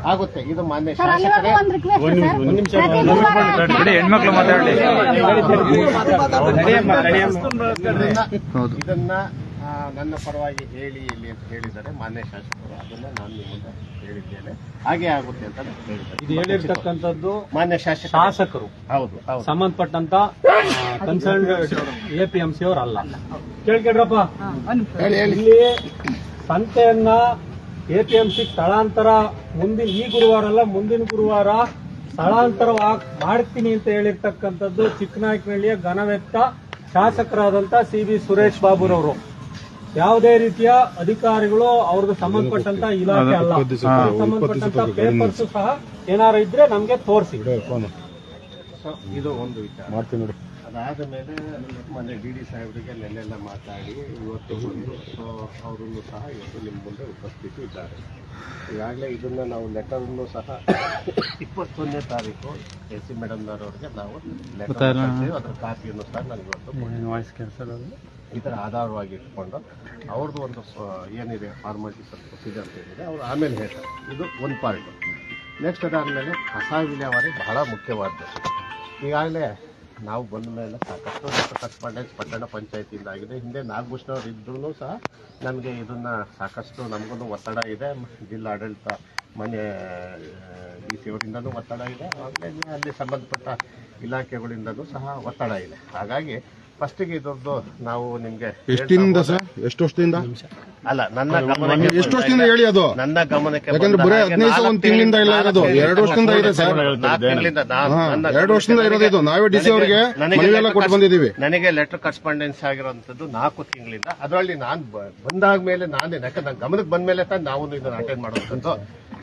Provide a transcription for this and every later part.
ಆಗುತ್ತೆ. ಇದು ಮಾನ್ಯ ಶಾಸಕರೇ ಇದನ್ನ ನನ್ನ ಪರವಾಗಿ ಹೇಳಿ ಇಲ್ಲಿ ಅಂತ ಹೇಳಿದ್ದಾರೆ ಮಾನ್ಯ ಶಾಸಕರು. ಅದನ್ನ ನಾನು ನಿಮ್ಮನ್ನ ಹೇಳಿದ್ದೇನೆ, ಹಾಗೆ ಆಗುತ್ತೆ ಅಂತ ಹೇಳಿದ್ದಾರೆ. ಇದು ಹೇಳಿರ್ತಕ್ಕಂಥದ್ದು ಮಾನ್ಯ ಶಾಸಕರು, ಹೌದು, ಸಂಬಂಧಪಟ್ಟಂತ ಕನ್ಸರ್ನ್ APMC ಅವರು ಅಲ್ಲ. ಕೇಳ್ಕೊಡ್ರಪ್ಪ, ಇಲ್ಲಿ ಸಂತೆಯನ್ನ APMC ಸ್ಥಳಾಂತರ ಈ ಗುರುವಾರ ಅಲ್ಲ, ಮುಂದಿನ ಗುರುವಾರ ಸ್ಥಳಾಂತರ ಮಾಡ್ತೀನಿ ಅಂತ ಹೇಳಿರ್ತಕ್ಕಂಥದ್ದು ಚಿಕ್ಕನಾಯಕನಹಳ್ಳಿಯ ಘನವೆತ್ತ ಶಾಸಕರಾದಂತ CB ಸುರೇಶ್ ಬಾಬುರವರು. ಯಾವುದೇ ರೀತಿಯ ಅಧಿಕಾರಿಗಳು ಅವ್ರಿಗೆ ಸಂಬಂಧಪಟ್ಟಂತ ಇಲಾಖೆ ಅಲ್ಲ. ಸಂಬಂಧಪಟ್ಟಂತ ಪೇಪರ್ಸ್ ಸಹ ಏನಾರು ಇದ್ರೆ ನಮ್ಗೆ ತೋರಿಸಿ. ಇದು ಒಂದು ವಿಚಾರ ಮಾಡ್ತೀನಿ ನೋಡಿ. ಅದಾದ ಮೇಲೆ ಮೊನ್ನೆ DD ಸಾಹೇಬರಿಗೆ ನೆನ್ನೆಲ್ಲ ಮಾತಾಡಿ ಇವತ್ತು ಬಂದು ಅವರನ್ನು ಸಹ ಇವತ್ತು ನಿಮ್ಮ ಮುಂದೆ ಉಪಸ್ಥಿತಿ ಇದ್ದಾರೆ. ಈಗಾಗಲೇ ಇದನ್ನ ನಾವು ಲೆಟರನ್ನು ಸಹ 21ನೇ ತಾರೀಕು AC ಮೇಡಮ್ನವರಿಗೆ ನಾವು ಲೆಟರ್ ಅದರ ಕಾಪಿಯನ್ನು ಸಹ ನನಗೆ ಇವತ್ತು ಈ ಥರ ಆಧಾರವಾಗಿ ಇಟ್ಕೊಂಡು ಅವ್ರದ್ದು ಒಂದು ಏನಿದೆ ಫಾರ್ಮಾಲಿಟೀಸ್ ಪ್ರೊಸೀಜರ್ ಏನಿದೆ ಅವರು ಆಮೇಲೆ ಹೇಳ್ತಾರೆ. ಇದು ಒಂದು ಪಾರ್ಟ್. ನೆಕ್ಸ್ಟ್ ಅದಾದಮೇಲೆ ಕಸ ವಿಲೇವಾರಿ ಬಹಳ ಮುಖ್ಯವಾದ್ದು. ಈಗಾಗಲೇ ನಾವು ಬಂದ ಮೇಲೆ ಸಾಕಷ್ಟು ಕರೆಸ್ಪಾಂಡೆನ್ಸ್ ಪಟ್ಟಣ ಪಂಚಾಯತಿಯಿಂದ ಆಗಿದೆ. ಹಿಂದೆ ನಾಗಭೂಷಣವ್ರು ಇದ್ರೂ ಸಹ ನಮಗೆ ಇದನ್ನು ಸಾಕಷ್ಟು ನಮಗೂ ಒತ್ತಡ ಇದೆ. ಜಿಲ್ಲಾ ಆಡಳಿತ ಮನೆ DC ಅವರಿಂದನೂ ಒತ್ತಡ ಇದೆ, ಆಮೇಲೆ ಅಲ್ಲಿ ಸಂಬಂಧಪಟ್ಟ ಇಲಾಖೆಗಳಿಂದನೂ ಸಹ ಒತ್ತಡ ಇದೆ. ಹಾಗಾಗಿ ಫಸ್ಟಿಗೆ ಇದ್ರದ್ದು ನಾವು ನಿಮ್ಗೆ ಎಷ್ಟು ವರ್ಷದಿಂದ ಅಲ್ಲ ನನ್ನ ಗಮನಕ್ಕೆ ಎಷ್ಟು ವರ್ಷದಿಂದ ಹೇಳಿ ಅದು ನನ್ನ ಗಮನಕ್ಕೆ ಯಾಕಂದ್ರೆ ಬರೀ 15 ಒಂದು ತಿಂಗಳಿಂದ ಇಲ್ಲ ಇರೋದು 2 ವರ್ಷದಿಂದ ಇದೆ ಸರ್. 2 ವರ್ಷದಿಂದ ಇರೋದು ಇದು. ನಾವೇ DC ಅವರಿಗೆ ಮನೆಯೆಲ್ಲ ಕೊಟ್ಟು ಬಂದಿದ್ದೀವಿ. ನನಗೆ ಲೆಟರ್ ಕರೆಸ್ಪಾಂಡೆನ್ಸ್ ಆಗಿರುವಂತದ್ದು 4 ತಿಂಗಳಿಂದ. ಅದರಲ್ಲಿ ನಾನು ಬಂದಾದ್ಮೇಲೆ ನಾನೇ ಯಾಕಂದ್ರೆ ನನ್ನ ಗಮನಕ್ಕೆ ಬಂದ್ಮೇಲೆ ನಾವು ಇದನ್ನು ಅಟೆಂಡ್ ಮಾಡುವಂಥದ್ದು.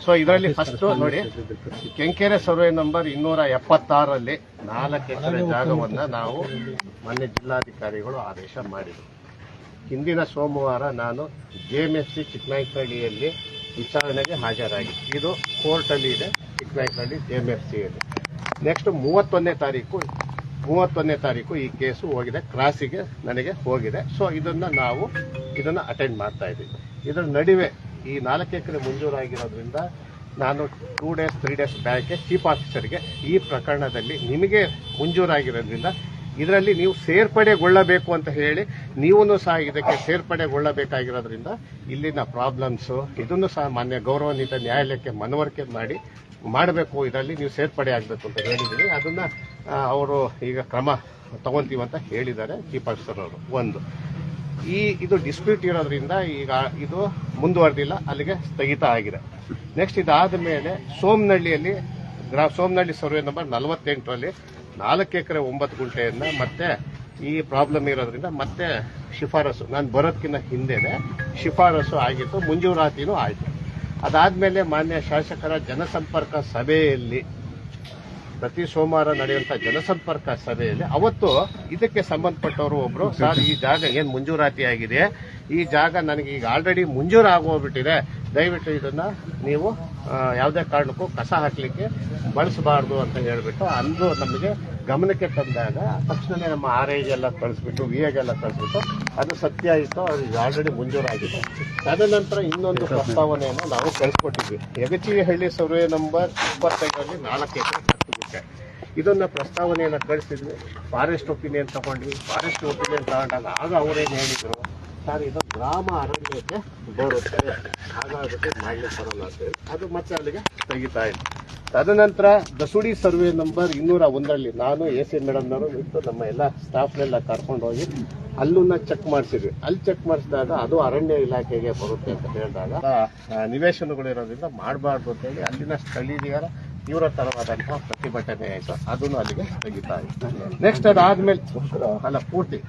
ಸೊ ಇದರಲ್ಲಿ ಫಸ್ಟ್ ನೋಡಿ, ಕೆಂಕೆರೆ ಸರ್ವೆ ನಂಬರ್ 276ರಲ್ಲಿ 4 ಎಕರೆ ಜಾಗವನ್ನ ನಾವು ಮೊನ್ನೆ ಜಿಲ್ಲಾಧಿಕಾರಿಗಳು ಆದೇಶ ಮಾಡಿದರು. ಹಿಂದಿನ ಸೋಮವಾರ ನಾನು JMFC ಚಿಕ್ಕನಾಯಕನಹಳ್ಳಿಯಲ್ಲಿ ವಿಚಾರಣೆಗೆ ಹಾಜರಾಗಿ, ಇದು ಕೋರ್ಟಲ್ಲಿ ಇದೆ ಚಿಕ್ಕನಾಯಕನಹಳ್ಳಿ JMFCಯಲ್ಲಿ. ನೆಕ್ಸ್ಟ್ 31ನೇ ತಾರೀಕು ಈ ಕೇಸು ಹೋಗಿದೆ, ಕ್ರಾಸಿಗೆ ನನಗೆ ಹೋಗಿದೆ. ಸೊ ನಾವು ಇದನ್ನ ಅಟೆಂಡ್ ಮಾಡ್ತಾ ಇದ್ದೀವಿ. ಇದರ ನಡುವೆ ಈ 4 ಎಕರೆ ಮಂಜೂರಾಗಿರೋದ್ರಿಂದ ನಾನು 2 days 3 days ಬ್ಯಾಕ್ಗೆ ಚೀಫ್ ಆಫೀಸರ್ಗೆ ಈ ಪ್ರಕರಣದಲ್ಲಿ ನಿಮಗೆ ಮಂಜೂರಾಗಿರೋದ್ರಿಂದ ಇದರಲ್ಲಿ ನೀವು ಸೇರ್ಪಡೆಗೊಳ್ಳಬೇಕು ಅಂತ ಹೇಳಿ ನೀವೂ ಸಹ ಇದಕ್ಕೆ ಸೇರ್ಪಡೆಗೊಳ್ಳಬೇಕಾಗಿರೋದ್ರಿಂದ ಇಲ್ಲಿನ ಪ್ರಾಬ್ಲಮ್ಸು ಇದನ್ನು ಸಹ ಮಾನ್ಯ ಗೌರವಾನ್ವಿತ ನ್ಯಾಯಾಲಯಕ್ಕೆ ಮನವರಿಕೆ ಮಾಡಬೇಕು, ಇದರಲ್ಲಿ ನೀವು ಸೇರ್ಪಡೆ ಆಗಬೇಕು ಅಂತ ಹೇಳಿದ್ದೀನಿ. ಅದನ್ನ ಅವರು ಈಗ ಕ್ರಮ ತಗೊಂತೀವಂತ ಹೇಳಿದ್ದಾರೆ ಚೀಫ್ ಆಫೀಸರ್ ಅವರು. ಒಂದು ಇದು ಡಿಸ್ಪ್ಯೂಟ್ ಇರೋದ್ರಿಂದ ಈಗ ಇದು ಮುಂದುವರೆದಿಲ್ಲ, ಅಲ್ಲಿಗೆ ಸ್ಥಗಿತ ಆಗಿದೆ. ನೆಕ್ಸ್ಟ್ ಇದಾದ ಮೇಲೆ ಸೋಮನಹಳ್ಳಿ ಸರ್ವೆ ನಂಬರ್ 48ರಲ್ಲಿ 4 ಎಕರೆ 9 ಗುಂಟೆಯನ್ನ ಮತ್ತೆ ಈ ಪ್ರಾಬ್ಲಮ್ ಇರೋದ್ರಿಂದ ಮತ್ತೆ ಶಿಫಾರಸು, ನಾನು ಬರೋದಕ್ಕಿಂತ ಹಿಂದೆನೆ ಶಿಫಾರಸು ಆಗಿತ್ತು, ಮಂಜೂರಾತಿನೂ ಆಯಿತು. ಅದಾದ್ಮೇಲೆ ಮಾನ್ಯ ಶಾಸಕರ ಜನಸಂಪರ್ಕ ಸಭೆಯಲ್ಲಿ, ಪ್ರತಿ ಸೋಮವಾರ ನಡೆಯುವಂತ ಜನಸಂಪರ್ಕ ಸಭೆಯಲ್ಲಿ ಅವತ್ತು ಇದಕ್ಕೆ ಸಂಬಂಧಪಟ್ಟವರು ಒಬ್ರು, ಸರ್ ಈ ಜಾಗ ಏನ್ ಮಂಜೂರಾತಿ ಆಗಿದೆ, ಈ ಜಾಗ ನನಗೆ ಈಗ ಆಲ್ರೆಡಿ ಮಂಜೂರಾಗೋಗ್ಬಿಟ್ಟಿದೆ, ದಯವಿಟ್ಟು ಇದನ್ನ ನೀವು ಯಾವುದೇ ಕಾರಣಕ್ಕೂ ಕಸ ಹಾಕ್ಲಿಕ್ಕೆ ಬಳಸಬಾರ್ದು ಅಂತ ಹೇಳ್ಬಿಟ್ಟು ಅಂದು ನಮಗೆ ಗಮನಕ್ಕೆ ತಂದಾಗ ತಕ್ಷಣನೇ ನಮ್ಮ RIಗೆಲ್ಲ ಕಳಿಸ್ಬಿಟ್ಟು VAಗೆಲ್ಲ ಕಳಿಸ್ಬಿಟ್ಟು ಅದು ಸತ್ಯ ಇತ್ತು, ಅದು ಆಲ್ರೆಡಿ ಮಂಜೂರಾಗಿದೆ. ತದನಂತರ ಇನ್ನೊಂದು ಪ್ರಸ್ತಾವನೆಯನ್ನು ನಾವು ಕಳಿಸ್ಕೊಟ್ಟಿದ್ವಿ. ಯಗಚಿಹಳ್ಳಿ ಸರ್ವೆ ನಂಬರ್ 25ರಲ್ಲಿ 4 ಎಕರೆ 10 ಗುಂಟೆ ಇದನ್ನ ಪ್ರಸ್ತಾವನೆಯನ್ನು ಕಳಿಸಿದ್ವಿ. ಫಾರೆಸ್ಟ್ ಒಪಿನಿಯನ್ ತಗೊಂಡ್ವಿ. ಫಾರೆಸ್ಟ್ ಒಪಿನಿಯನ್ ತಗೊಂಡಾಗ ಆಗ ಅವರೇನು ಹೇಳಿದ್ರು, ಸರ್ ಇದು ಗ್ರಾಮ ಅರಣ್ಯಕ್ಕೆ ಬರುತ್ತೆ, ಹಾಗಾಗುತ್ತೆ ಮಾಡ್ಲಿಕ್ಕೆ ಬರಲ್ಲ ಅಂತ ಹೇಳಿ ಅದು ಮತ್ತೆ ಅಲ್ಲಿಗೆ ತೆಗಿತಾ ಇತ್ತು. ತದನಂತರ ದಸುಡಿ ಸರ್ವೆ ನಂಬರ್ 201ರಲ್ಲಿ ನಾನು AC ಮೇಡಮ್ನವರು ಇತ್ತು ನಮ್ಮ ಎಲ್ಲ ಸ್ಟಾಫ್ನೆಲ್ಲ ಕರ್ಕೊಂಡು ಹೋಗಿ ಅಲ್ಲನ್ನ ಚೆಕ್ ಮಾಡಿಸಿದ್ವಿ. ಅಲ್ಲಿ ಚೆಕ್ ಮಾಡಿಸಿದಾಗ ಅದು ಅರಣ್ಯ ಇಲಾಖೆಗೆ ಬರುತ್ತೆ ಅಂತ ಹೇಳಿದಾಗ ನಿವೇಶನಗಳು ಇರೋದ್ರಿಂದ ಮಾಡಬಾರ್ದು ಅಂತ ಹೇಳಿ ಅಲ್ಲಿನ ಸ್ಥಳೀಯರ ತೀವ್ರತರವಾದಂತಹ ಪ್ರತಿಭಟನೆ ಆಯಿತು. ಅದನ್ನು ಅಲ್ಲಿಗೆ ತೆಗಿತಾ ಇತ್ತು. ನೆಕ್ಸ್ಟ್ ಅದಾದ್ಮೇಲೆ ಪೂರ್ತಿ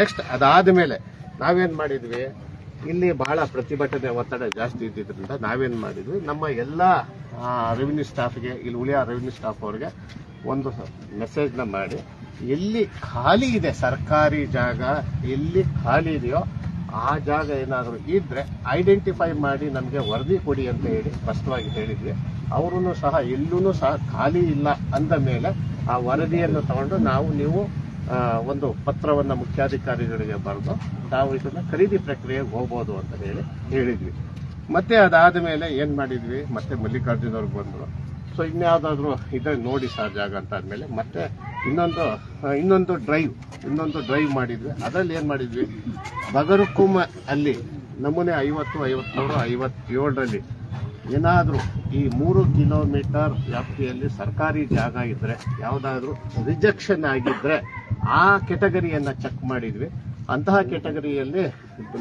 ನೆಕ್ಸ್ಟ್ ಅದಾದ್ಮೇಲೆ ನಾವೇನ್ ಮಾಡಿದ್ವಿ, ಇಲ್ಲಿ ಬಹಳ ಪ್ರತಿಭಟನೆ ಒತ್ತಡ ಜಾಸ್ತಿ ಇದ್ದಿದ್ರಿಂದ ನಾವೇನ್ ಮಾಡಿದ್ವಿ, ನಮ್ಮ ಎಲ್ಲ ರೆವಿನ್ಯೂ ಸ್ಟಾಫ್ಗೆ, ಇಲ್ಲಿ ಉಳಿಯ ರೆವಿನ್ಯೂ ಸ್ಟಾಫ್ ಅವ್ರಿಗೆ ಒಂದು ಮೆಸೇಜ್ನ ಮಾಡಿ, ಎಲ್ಲಿ ಖಾಲಿ ಇದೆ ಸರ್ಕಾರಿ ಜಾಗ, ಎಲ್ಲಿ ಖಾಲಿ ಇದೆಯೋ ಆ ಜಾಗ ಏನಾದರೂ ಇದ್ರೆ ಐಡೆಂಟಿಫೈ ಮಾಡಿ ನಮಗೆ ವರದಿ ಕೊಡಿ ಅಂತ ಹೇಳಿ ಸ್ಪಷ್ಟವಾಗಿ ಹೇಳಿದ್ವಿ. ಅವರೂ ಸಹ ಎಲ್ಲೂ ಸಹ ಖಾಲಿ ಇಲ್ಲ ಅಂದ ಮೇಲೆ ಆ ವರದಿಯನ್ನು ತಗೊಂಡು ನೀವು ಒಂದು ಪತ್ರವನ್ನು ಮುಖ್ಯಾಧಿಕಾರಿಗಳಿಗೆ ಬರೆದು ನಾವು ಇದನ್ನ ಖರೀದಿ ಪ್ರಕ್ರಿಯೆಗೆ ಹೋಗ್ಬೋದು ಅಂತ ಹೇಳಿದ್ವಿ. ಮತ್ತೆ ಅದಾದ ಮೇಲೆ ಏನ್ ಮಾಡಿದ್ವಿ, ಮತ್ತೆ ಮಲ್ಲಿಕಾರ್ಜುನ್ ಅವ್ರಿಗೆ ಬಂದ್ರು. ಸೊ ಇನ್ಯಾವುದಾದ್ರು ಇದೆ ನೋಡಿ ಸರ್ ಜಾಗ ಅಂತ ಆದ್ಮೇಲೆ ಮತ್ತೆ ಇನ್ನೊಂದು ಡ್ರೈವ್ ಮಾಡಿದ್ವಿ. ಅದರಲ್ಲಿ ಏನ್ ಮಾಡಿದ್ವಿ, ಬಗರುಕುಮ ಅಲ್ಲಿ ನಮೂನೆ 50, 53, 57ರಲ್ಲಿ ಏನಾದರೂ ಈ 3 ಕಿಲೋಮೀಟರ್ ವ್ಯಾಪ್ತಿಯಲ್ಲಿ ಸರ್ಕಾರಿ ಜಾಗ ಇದ್ರೆ, ಯಾವುದಾದ್ರೂ ರಿಜೆಕ್ಷನ್ ಆಗಿದ್ರೆ ಆ ಕೆಟಗರಿಯನ್ನ ಚೆಕ್ ಮಾಡಿದ್ವಿ. ಅಂತಹ ಕೆಟಗರಿಯಲ್ಲಿ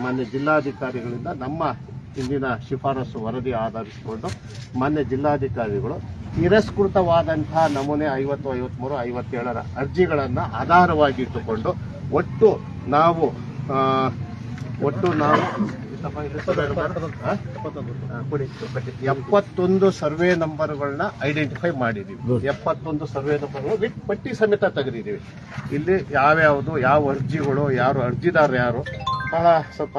ಮಾನ್ಯ ಜಿಲ್ಲಾಧಿಕಾರಿಗಳಿಂದ ನಮ್ಮ ಇಂದಿನ ಶಿಫಾರಸು ವರದಿ ಆಧರಿಸಿಕೊಂಡು ಮಾನ್ಯ ಜಿಲ್ಲಾಧಿಕಾರಿಗಳು ತಿರಸ್ಕೃತವಾದಂತಹ ನಮೂನೆ 50, 53, 57ರ ಅರ್ಜಿಗಳನ್ನು ಆಧಾರವಾಗಿಟ್ಟುಕೊಂಡು ಒಟ್ಟು ನಾವು 71 ಸರ್ವೆ ನಂಬರ್ಗಳನ್ನ ಐಡೆಂಟಿಫೈ ಮಾಡಿದೀವಿ. 71 ಸರ್ವೆ ನಂಬರ್ಗಳು ವಿತ್ ಪಟ್ಟಿ ಸಮೇತ ತೆಗೆದಿದ್ದೀವಿ. ಇಲ್ಲಿ ಯಾವ್ಯಾವುದು, ಯಾವ ಅರ್ಜಿಗಳು, ಯಾರು ಅರ್ಜಿದಾರ ಯಾರು, ಬಹಳ ಸ್ವಲ್ಪ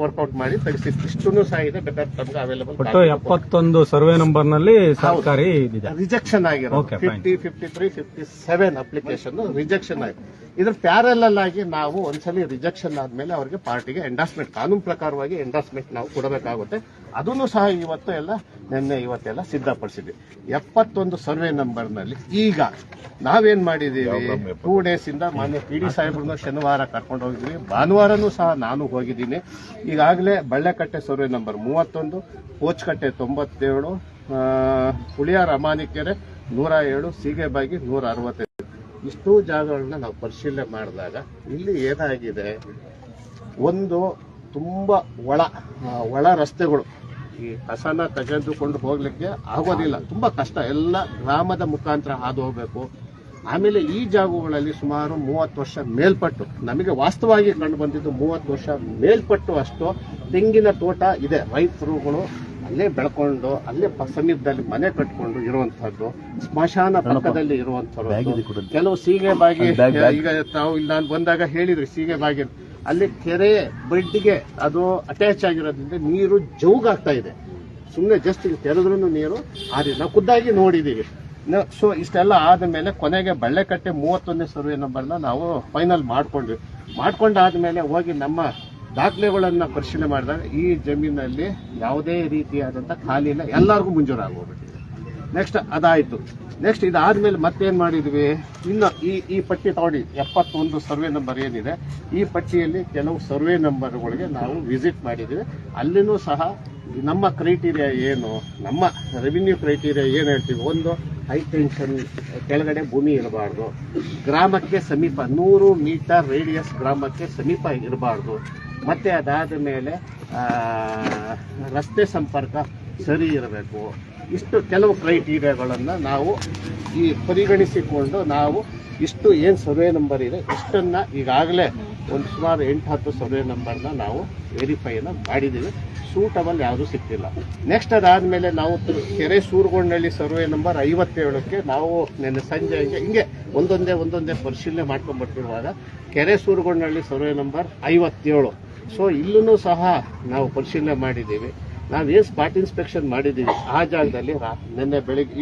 ವರ್ಕೌಟ್ ಮಾಡಿ ತೆಗೆಸಿದ್ದು. ಇಷ್ಟೂ ಸಹ ಇದೆ, ಬೇಕಾದ್ರೆ ತಮ್ಗೆ ಅವೈಲೇಬಲ್. 71 ಸರ್ವೆ ನಂಬರ್ ನಲ್ಲಿ ಸರ್ಕಾರಿ ರಿಜೆಕ್ಷನ್ ಆಗಿರೋ 50, 53, 57 ಅಪ್ಲಿಕೇಶನ್ ರಿಜೆಕ್ಷನ್ ಆಗಿದೆ. ಇದ್ರ ಪ್ಯಾರಲಲ್ ಆಗಿ ನಾವು ಒಂದ್ಸಲಿ ರಿಜೆಕ್ಷನ್ ಆದ್ಮೇಲೆ ಅವರಿಗೆ ಪಾರ್ಟಿಗೆ ಎಂಡಾಸ್ಮೆಂಟ್, ಕಾನೂನು ಪ್ರಕಾರವಾಗಿ ಎಂಡಾಸ್ಮೆಂಟ್ ನಾವು ಕೊಡಬೇಕಾಗುತ್ತೆ. ಅದನ್ನು ಸಹ ಇವತ್ತೆಲ್ಲ ಸಿದ್ಧಪಡಿಸಿದ್ವಿ. 71 ಸರ್ವೆ ನಂಬರ್ ನಲ್ಲಿ ಈಗ ನಾವೇನ್ ಮಾಡಿದೀವಿ, 2 ಡೇಸ್ ಇಂದ ಮಾನ್ಯ PD ಸಾಹೇಬ್ರನ್ನ ಶನಿವಾರ ಕರ್ಕೊಂಡು ಹೋಗಿದ್ವಿ. ಭಾನುವಾರನೂ ಸಹ ನಾನು ಹೋಗಿದ್ದೀನಿ. ಈಗಾಗಲೇ ಬಳ್ಳೆಕಟ್ಟೆ ಸರ್ವೆ ನಂಬರ್ 31, ಪೋಚ್ಕಟ್ಟೆ 97, ಹುಳಿಯಾರ್ ಅಮಾನಿಕೆರೆ 107, ಸೀಗೆಬಾಗಿ 165 ಇಷ್ಟೂ ಜಾಗಗಳನ್ನ ನಾವು ಪರಿಶೀಲನೆ ಮಾಡಿದಾಗ ಇಲ್ಲಿ ಏನಾಗಿದೆ, ಒಂದು ತುಂಬಾ ಒಳ ರಸ್ತೆಗಳು, ಈ ಕಸನ ತೆಗೆದುಕೊಂಡು ಹೋಗ್ಲಿಕ್ಕೆ ಆಗೋದಿಲ್ಲ, ತುಂಬಾ ಕಷ್ಟ, ಎಲ್ಲ ಗ್ರಾಮದ ಮುಖಾಂತರ ಹಾದು ಹೋಗ್ಬೇಕು. ಆಮೇಲೆ ಈ ಜಾಗಗಳಲ್ಲಿ ಸುಮಾರು 30 ವರ್ಷ ಮೇಲ್ಪಟ್ಟು, ನಮಗೆ ವಾಸ್ತವವಾಗಿ ಕಂಡು ಬಂದಿದ್ದು 30 ವರ್ಷ ಮೇಲ್ಪಟ್ಟು ಅಷ್ಟು ತೆಂಗಿನ ತೋಟ ಇದೆ. ರೈತರುಗಳು ಅಲ್ಲೇ ಬೆಳ್ಕೊಂಡು ಅಲ್ಲೇ ಸಮೀಪದಲ್ಲಿ ಮನೆ ಕಟ್ಕೊಂಡು ಇರುವಂತಹದ್ದು, ಸ್ಮಶಾನ ಪಕ್ಕದಲ್ಲಿ ಇರುವಂತಹದ್ದು, ಕೆಲವು ಸೀಗೆಬಾಗಿ, ಈಗ ತಾವು ಇಲ್ಲಿ ನಾನು ಬಂದಾಗ ಹೇಳಿದ್ರಿ ಸೀಗೆಬಾಗಿ, ಅಲ್ಲಿ ಕೆರೆ ಬೆಡ್ಗೆ ಅದು ಅಟ್ಯಾಚ್ ಆಗಿರೋದ್ರಿಂದ ನೀರು ಜೌಗಾಗ್ತಾ ಇದೆ. ಸುಮ್ಮನೆ ಜಸ್ಟ್ ತೆರೆದ್ರೂ ನೀರು ನಾವು ಖುದ್ದಾಗಿ ನೋಡಿದೀವಿ. ಸೊ ಇಷ್ಟೆಲ್ಲ ಆದ ಮೇಲೆ ಕೊನೆಗೆ ಬಳ್ಳೆಕಟ್ಟೆ 31ನೇ ಸರ್ವೆ ನಂಬರ್ನ ನಾವು ಫೈನಲ್ ಮಾಡ್ಕೊಂಡಾದ್ಮೇಲೆ ಹೋಗಿ ನಮ್ಮ ದಾಖಲೆಗಳನ್ನ ಪರಿಶೀಲನೆ ಮಾಡಿದಾಗ ಈ ಜಮೀನಲ್ಲಿ ಯಾವುದೇ ರೀತಿಯಾದಂಥ ಖಾಲಿ ಇಲ್ಲ, ಎಲ್ಲರಿಗೂ ಮುಂಜೂರಾಗೋಗ್ಬಿಟ್ಟಿದೆ. ನೆಕ್ಸ್ಟ್ ಅದಾಯ್ತು. ನೆಕ್ಸ್ಟ್ ಇದಾದ್ಮೇಲೆ ಮತ್ತೇನ್ ಮಾಡಿದ್ವಿ, ಇನ್ನು ಈ ಪಟ್ಟಿ ತಗೊಂಡು 71 ಸರ್ವೆ ನಂಬರ್ ಏನಿದೆ, ಈ ಪಟ್ಟಿಯಲ್ಲಿ ಕೆಲವು ಸರ್ವೆ ನಂಬರ್ಗಳಿಗೆ ನಾವು ವಿಸಿಟ್ ಮಾಡಿದ್ವಿ. ಅಲ್ಲಿನೂ ಸಹ ನಮ್ಮ ಕ್ರೈಟೀರಿಯಾ ಏನು, ನಮ್ಮ ರೆವಿನ್ಯೂ ಕ್ರೈಟೀರಿಯಾ ಏನು ಹೇಳ್ತೀವಿ, ಒಂದು ಹೈ ಟೆನ್ಷನ್ ಕೆಳಗಡೆ ಭೂಮಿ ಇರಬಾರ್ದು, ಗ್ರಾಮಕ್ಕೆ ಸಮೀಪ 100 ಮೀಟರ್ ರೇಡಿಯಸ್ ಗ್ರಾಮಕ್ಕೆ ಸಮೀಪ ಇರಬಾರ್ದು, ಮತ್ತೆ ಅದಾದ ಮೇಲೆ ರಸ್ತೆ ಸಂಪರ್ಕ ಸರಿ ಇರಬೇಕು. ಇಷ್ಟು ಕೆಲವು ಕ್ರೈಟೀರಿಯಾಗಳನ್ನು ನಾವು ಈ ಪರಿಗಣಿಸಿಕೊಂಡು ನಾವು ಇಷ್ಟು ಏನು ಸರ್ವೆ ನಂಬರ್ ಇದೆ ಇಷ್ಟನ್ನ ಈಗಾಗಲೇ ಒಂದು ಸುಮಾರು 8-10 ಸರ್ವೆ ನಂಬರ್ನ ನಾವು ವೆರಿಫೈನ ಮಾಡಿದ್ದೀವಿ. ಸೂಟಬಲ್ ಯಾವುದೂ ಸಿಕ್ತಿಲ್ಲ. ನೆಕ್ಸ್ಟ್ ಅದಾದಮೇಲೆ ನಾವು ಕೆರೆ ಸೂರಗೊಂಡಳ್ಳಿ ಸರ್ವೆ ನಂಬರ್ 57ಕ್ಕೆ ನಾವು ನಿನ್ನೆ ಸಂಜೆ ಹಿಂಗೆ ಒಂದೊಂದೇ ಪರಿಶೀಲನೆ ಮಾಡ್ಕೊಂಡ್ಬರ್ತಿರುವಾಗ ಕೆರೆ ಸೂರಗೊಂಡಳ್ಳಿ ಸರ್ವೆ ನಂಬರ್ 57, ಸೊ ಇಲ್ಲೂ ಸಹ ನಾವು ಪರಿಶೀಲನೆ ಮಾಡಿದ್ದೀವಿ. ನಾವೇನು ಸ್ಪಾಟ್ ಇನ್ಸ್ಪೆಕ್ಷನ್ ಮಾಡಿದ್ದೀವಿ ಆ ಜಾಗದಲ್ಲಿ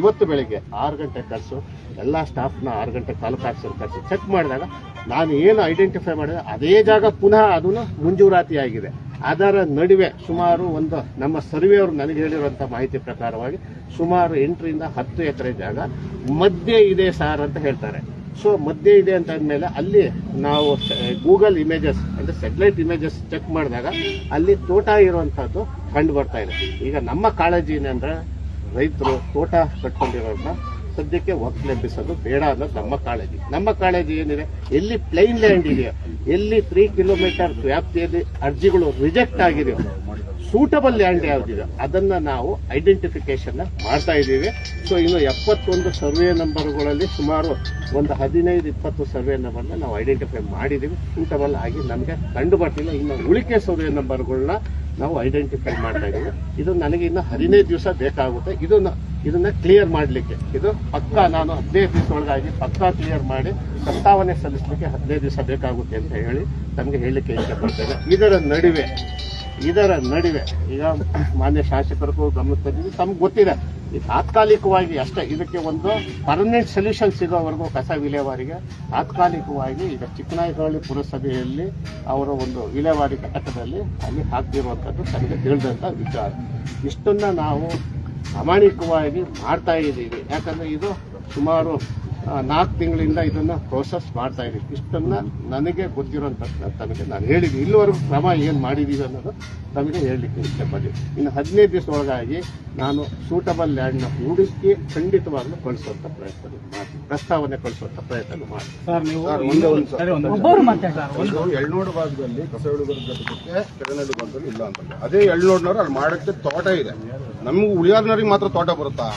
ಇವತ್ತು ಬೆಳಿಗ್ಗೆ 6 ಗಂಟೆ ಕರ್ಸು ಎಲ್ಲ ಸ್ಟಾಫ್ನ 6 ಗಂಟೆ ತಾಲೂಕು ಆಫೀಸರ್ ಕರ್ಸು ಚೆಕ್ ಮಾಡಿದಾಗ ನಾನು ಏನು ಐಡೆಂಟಿಫೈ ಮಾಡಿದೆ ಅದೇ ಜಾಗ ಪುನಃ ಅದನ್ನು ಮುಂಜೂರಾತಿ ಆಗಿದೆ. ಅದರ ನಡುವೆ ಸುಮಾರು ನಮ್ಮ ಸರ್ವೆಯವರು ನನಗೆ ಹೇಳಿರುವಂಥ ಮಾಹಿತಿ ಪ್ರಕಾರವಾಗಿ ಸುಮಾರು 8ರಿಂದ 10 ಎಕರೆ ಜಾಗ ಮಧ್ಯೆ ಇದೆ ಸಾರ್ ಅಂತ ಹೇಳ್ತಾರೆ. ಸೊ ಮಧ್ಯೆ ಇದೆ ಅಂತ ಅಂದಮೇಲೆ ಅಲ್ಲಿ ನಾವು ಗೂಗಲ್ ಇಮೇಜಸ್ ಅಂದ್ರೆ ಸ್ಯಾಟಲೈಟ್ ಇಮೇಜಸ್ ಚೆಕ್ ಮಾಡಿದಾಗ ಅಲ್ಲಿ ತೋಟ ಇರುವಂತಹದ್ದು ಕಂಡು ಬರ್ತಾ ಇದೆ. ಈಗ ನಮ್ಮ ಕಾಳಜಿ ಏನಂದ್ರೆ ರೈತರು ತೋಟ ಕಟ್ಕೊಂಡಿರೋದನ್ನ ಸದ್ಯಕ್ಕೆ ಒಕ್ಕಲೆಬ್ಬಿಸೋದು ಬೇಡ ಅನ್ನೋದು ನಮ್ಮ ಕಾಳಜಿ ಏನಿದೆ, ಎಲ್ಲಿ ಪ್ಲೈನ್ ಲ್ಯಾಂಡ್ ಇದೆಯೋ, ಎಲ್ಲಿ 3 ಕಿಲೋಮೀಟರ್ ವ್ಯಾಪ್ತಿಯಲ್ಲಿ ಅರ್ಜಿಗಳು ರಿಜೆಕ್ಟ್ ಆಗಿದೆಯೋ, ಸೂಟಬಲ್ ಲ್ಯಾಂಡ್ ಯಾವುದಿದೆ ಅದನ್ನ ನಾವು ಐಡೆಂಟಿಫಿಕೇಶನ್ ಮಾಡ್ತಾ ಇದ್ದೀವಿ. ಸೊ ಇನ್ನು 71 ಸರ್ವೆ ನಂಬರ್ಗಳಲ್ಲಿ ಸುಮಾರು ಒಂದು 15-20 ಸರ್ವೆ ನಂಬರ್ನ ನಾವು ಐಡೆಂಟಿಫೈ ಮಾಡಿದ್ದೀವಿ. ಸೂಟಬಲ್ ಆಗಿ ನಮಗೆ ಕಂಡು ಬರ್ತಿಲ್ಲ. ಇನ್ನು ಉಳಿಕೆ ಸರ್ವೆ ನಂಬರ್ಗಳನ್ನ ನಾವು ಐಡೆಂಟಿಫೈ ಮಾಡ್ತಾ ಇದ್ದೀವಿ. ಇದು ನನಗೆ ಇನ್ನು 15 ದಿವಸ ಬೇಕಾಗುತ್ತೆ ಇದನ್ನ ಕ್ಲಿಯರ್ ಮಾಡಲಿಕ್ಕೆ. ಇದು ಪಕ್ಕಾ ನಾನು 15 ದಿವಸ ಒಳಗಾಗಿ ಪಕ್ಕಾ ಕ್ಲಿಯರ್ ಮಾಡಿ ಪ್ರಸ್ತಾವನೆ ಸಲ್ಲಿಸಲಿಕ್ಕೆ 15 ದಿವಸ ಬೇಕಾಗುತ್ತೆ ಅಂತ ಹೇಳಿ ತಮಗೆ ಹೇಳಲಿಕ್ಕೆ ಇಷ್ಟಪಡ್ತೇನೆ. ಇದರ ನಡುವೆ ಇದರ ನಡುವೆ ಈಗ ಮಾನ್ಯ ಶಾಸಕರಿಗೂ ಗಮನ ತಂದಿದ್ದು ತಮ್ಗೆ ಗೊತ್ತಿದೆ, ಈ ತಾತ್ಕಾಲಿಕವಾಗಿ ಅಷ್ಟೇ ಇದಕ್ಕೆ ಒಂದು ಪರ್ಮನೆಂಟ್ ಸೊಲ್ಯೂಷನ್ ಸಿಗೋವರೆಗೂ ಕಸ ವಿಲೇವಾರಿಗೆ ತಾತ್ಕಾಲಿಕವಾಗಿ ಈಗ ಚಿಕ್ಕನಾಯಕನಹಳ್ಳಿ ಪುರಸಭೆಯಲ್ಲಿ ಅವರ ಒಂದು ವಿಲೇವಾರಿ ಘಟಕದಲ್ಲಿ ಅಲ್ಲಿ ಹಾಕ್ತಿರುವಂಥದ್ದು ತಮಗೆ ತಿಳಿದಂಥ ವಿಚಾರ. ಇಷ್ಟನ್ನ ನಾವು ಪ್ರಾಮಾಣಿಕವಾಗಿ ಮಾಡ್ತಾ ಇದ್ದೀವಿ. ಯಾಕಂದ್ರೆ ಇದು ಸುಮಾರು 4 ತಿಂಗಳಿಂದ ಇದನ್ನ ಪ್ರೋಸೆಸ್ ಮಾಡ್ತಾ ಇದ್ದೀವಿ. ಇಷ್ಟನ್ನ ನನಗೆ ಗೊತ್ತಿರೋಂಥ ತಮಗೆ ನಾನು ಹೇಳಿದ್ದೀನಿ. ಇಲ್ಲಿವರೆಗೂ ಕ್ರಮ ಏನು ಮಾಡಿದ್ದೀವಿ ಅನ್ನೋದು ತಮಗೆ ಹೇಳಲಿಕ್ಕೆ ಇಷ್ಟಪಡ್ತೀನಿ. ಇನ್ನು 15 ದಿವಸದೊಳಗಾಗಿ ನಾನು ಸೂಟಬಲ್ ಲ್ಯಾಂಡ್ನ ಹುಡುಕಿ ಖಂಡಿತವಾಗ್ಲೂ ಕಳಿಸುವಂತ ಪ್ರಯತ್ನ ಮಾಡ್ತೀನಿ, ಪ್ರಸ್ತಾವನೆ ಕಳಿಸುವಂತ ಪ್ರಯತ್ನ ಮಾಡ್ತೀನಿ. ಎಳ್ನೋಡು ಭಾಗದಲ್ಲಿ ಕಸ ಹುಡುಗರ ಜೊತೆಗೆ ಕೆರೆನಲ್ಲಿ ಬಂದಲ್ಲಿ ಇಲ್ಲ ಅಂತಂದ್ರೆ ಅದೇ ಎಳ್ನೋಡ್ನವ್ರು ಅಲ್ಲಿ ಮಾಡಕ್ಕೆ ತೋಟ ಇದೆ. ನಮ್ಗೆ ಉಳಿಯಾರ್ನವ್ರಿಗೆ ಮಾತ್ರ ತೋಟ ಬರುತ್ತಾ?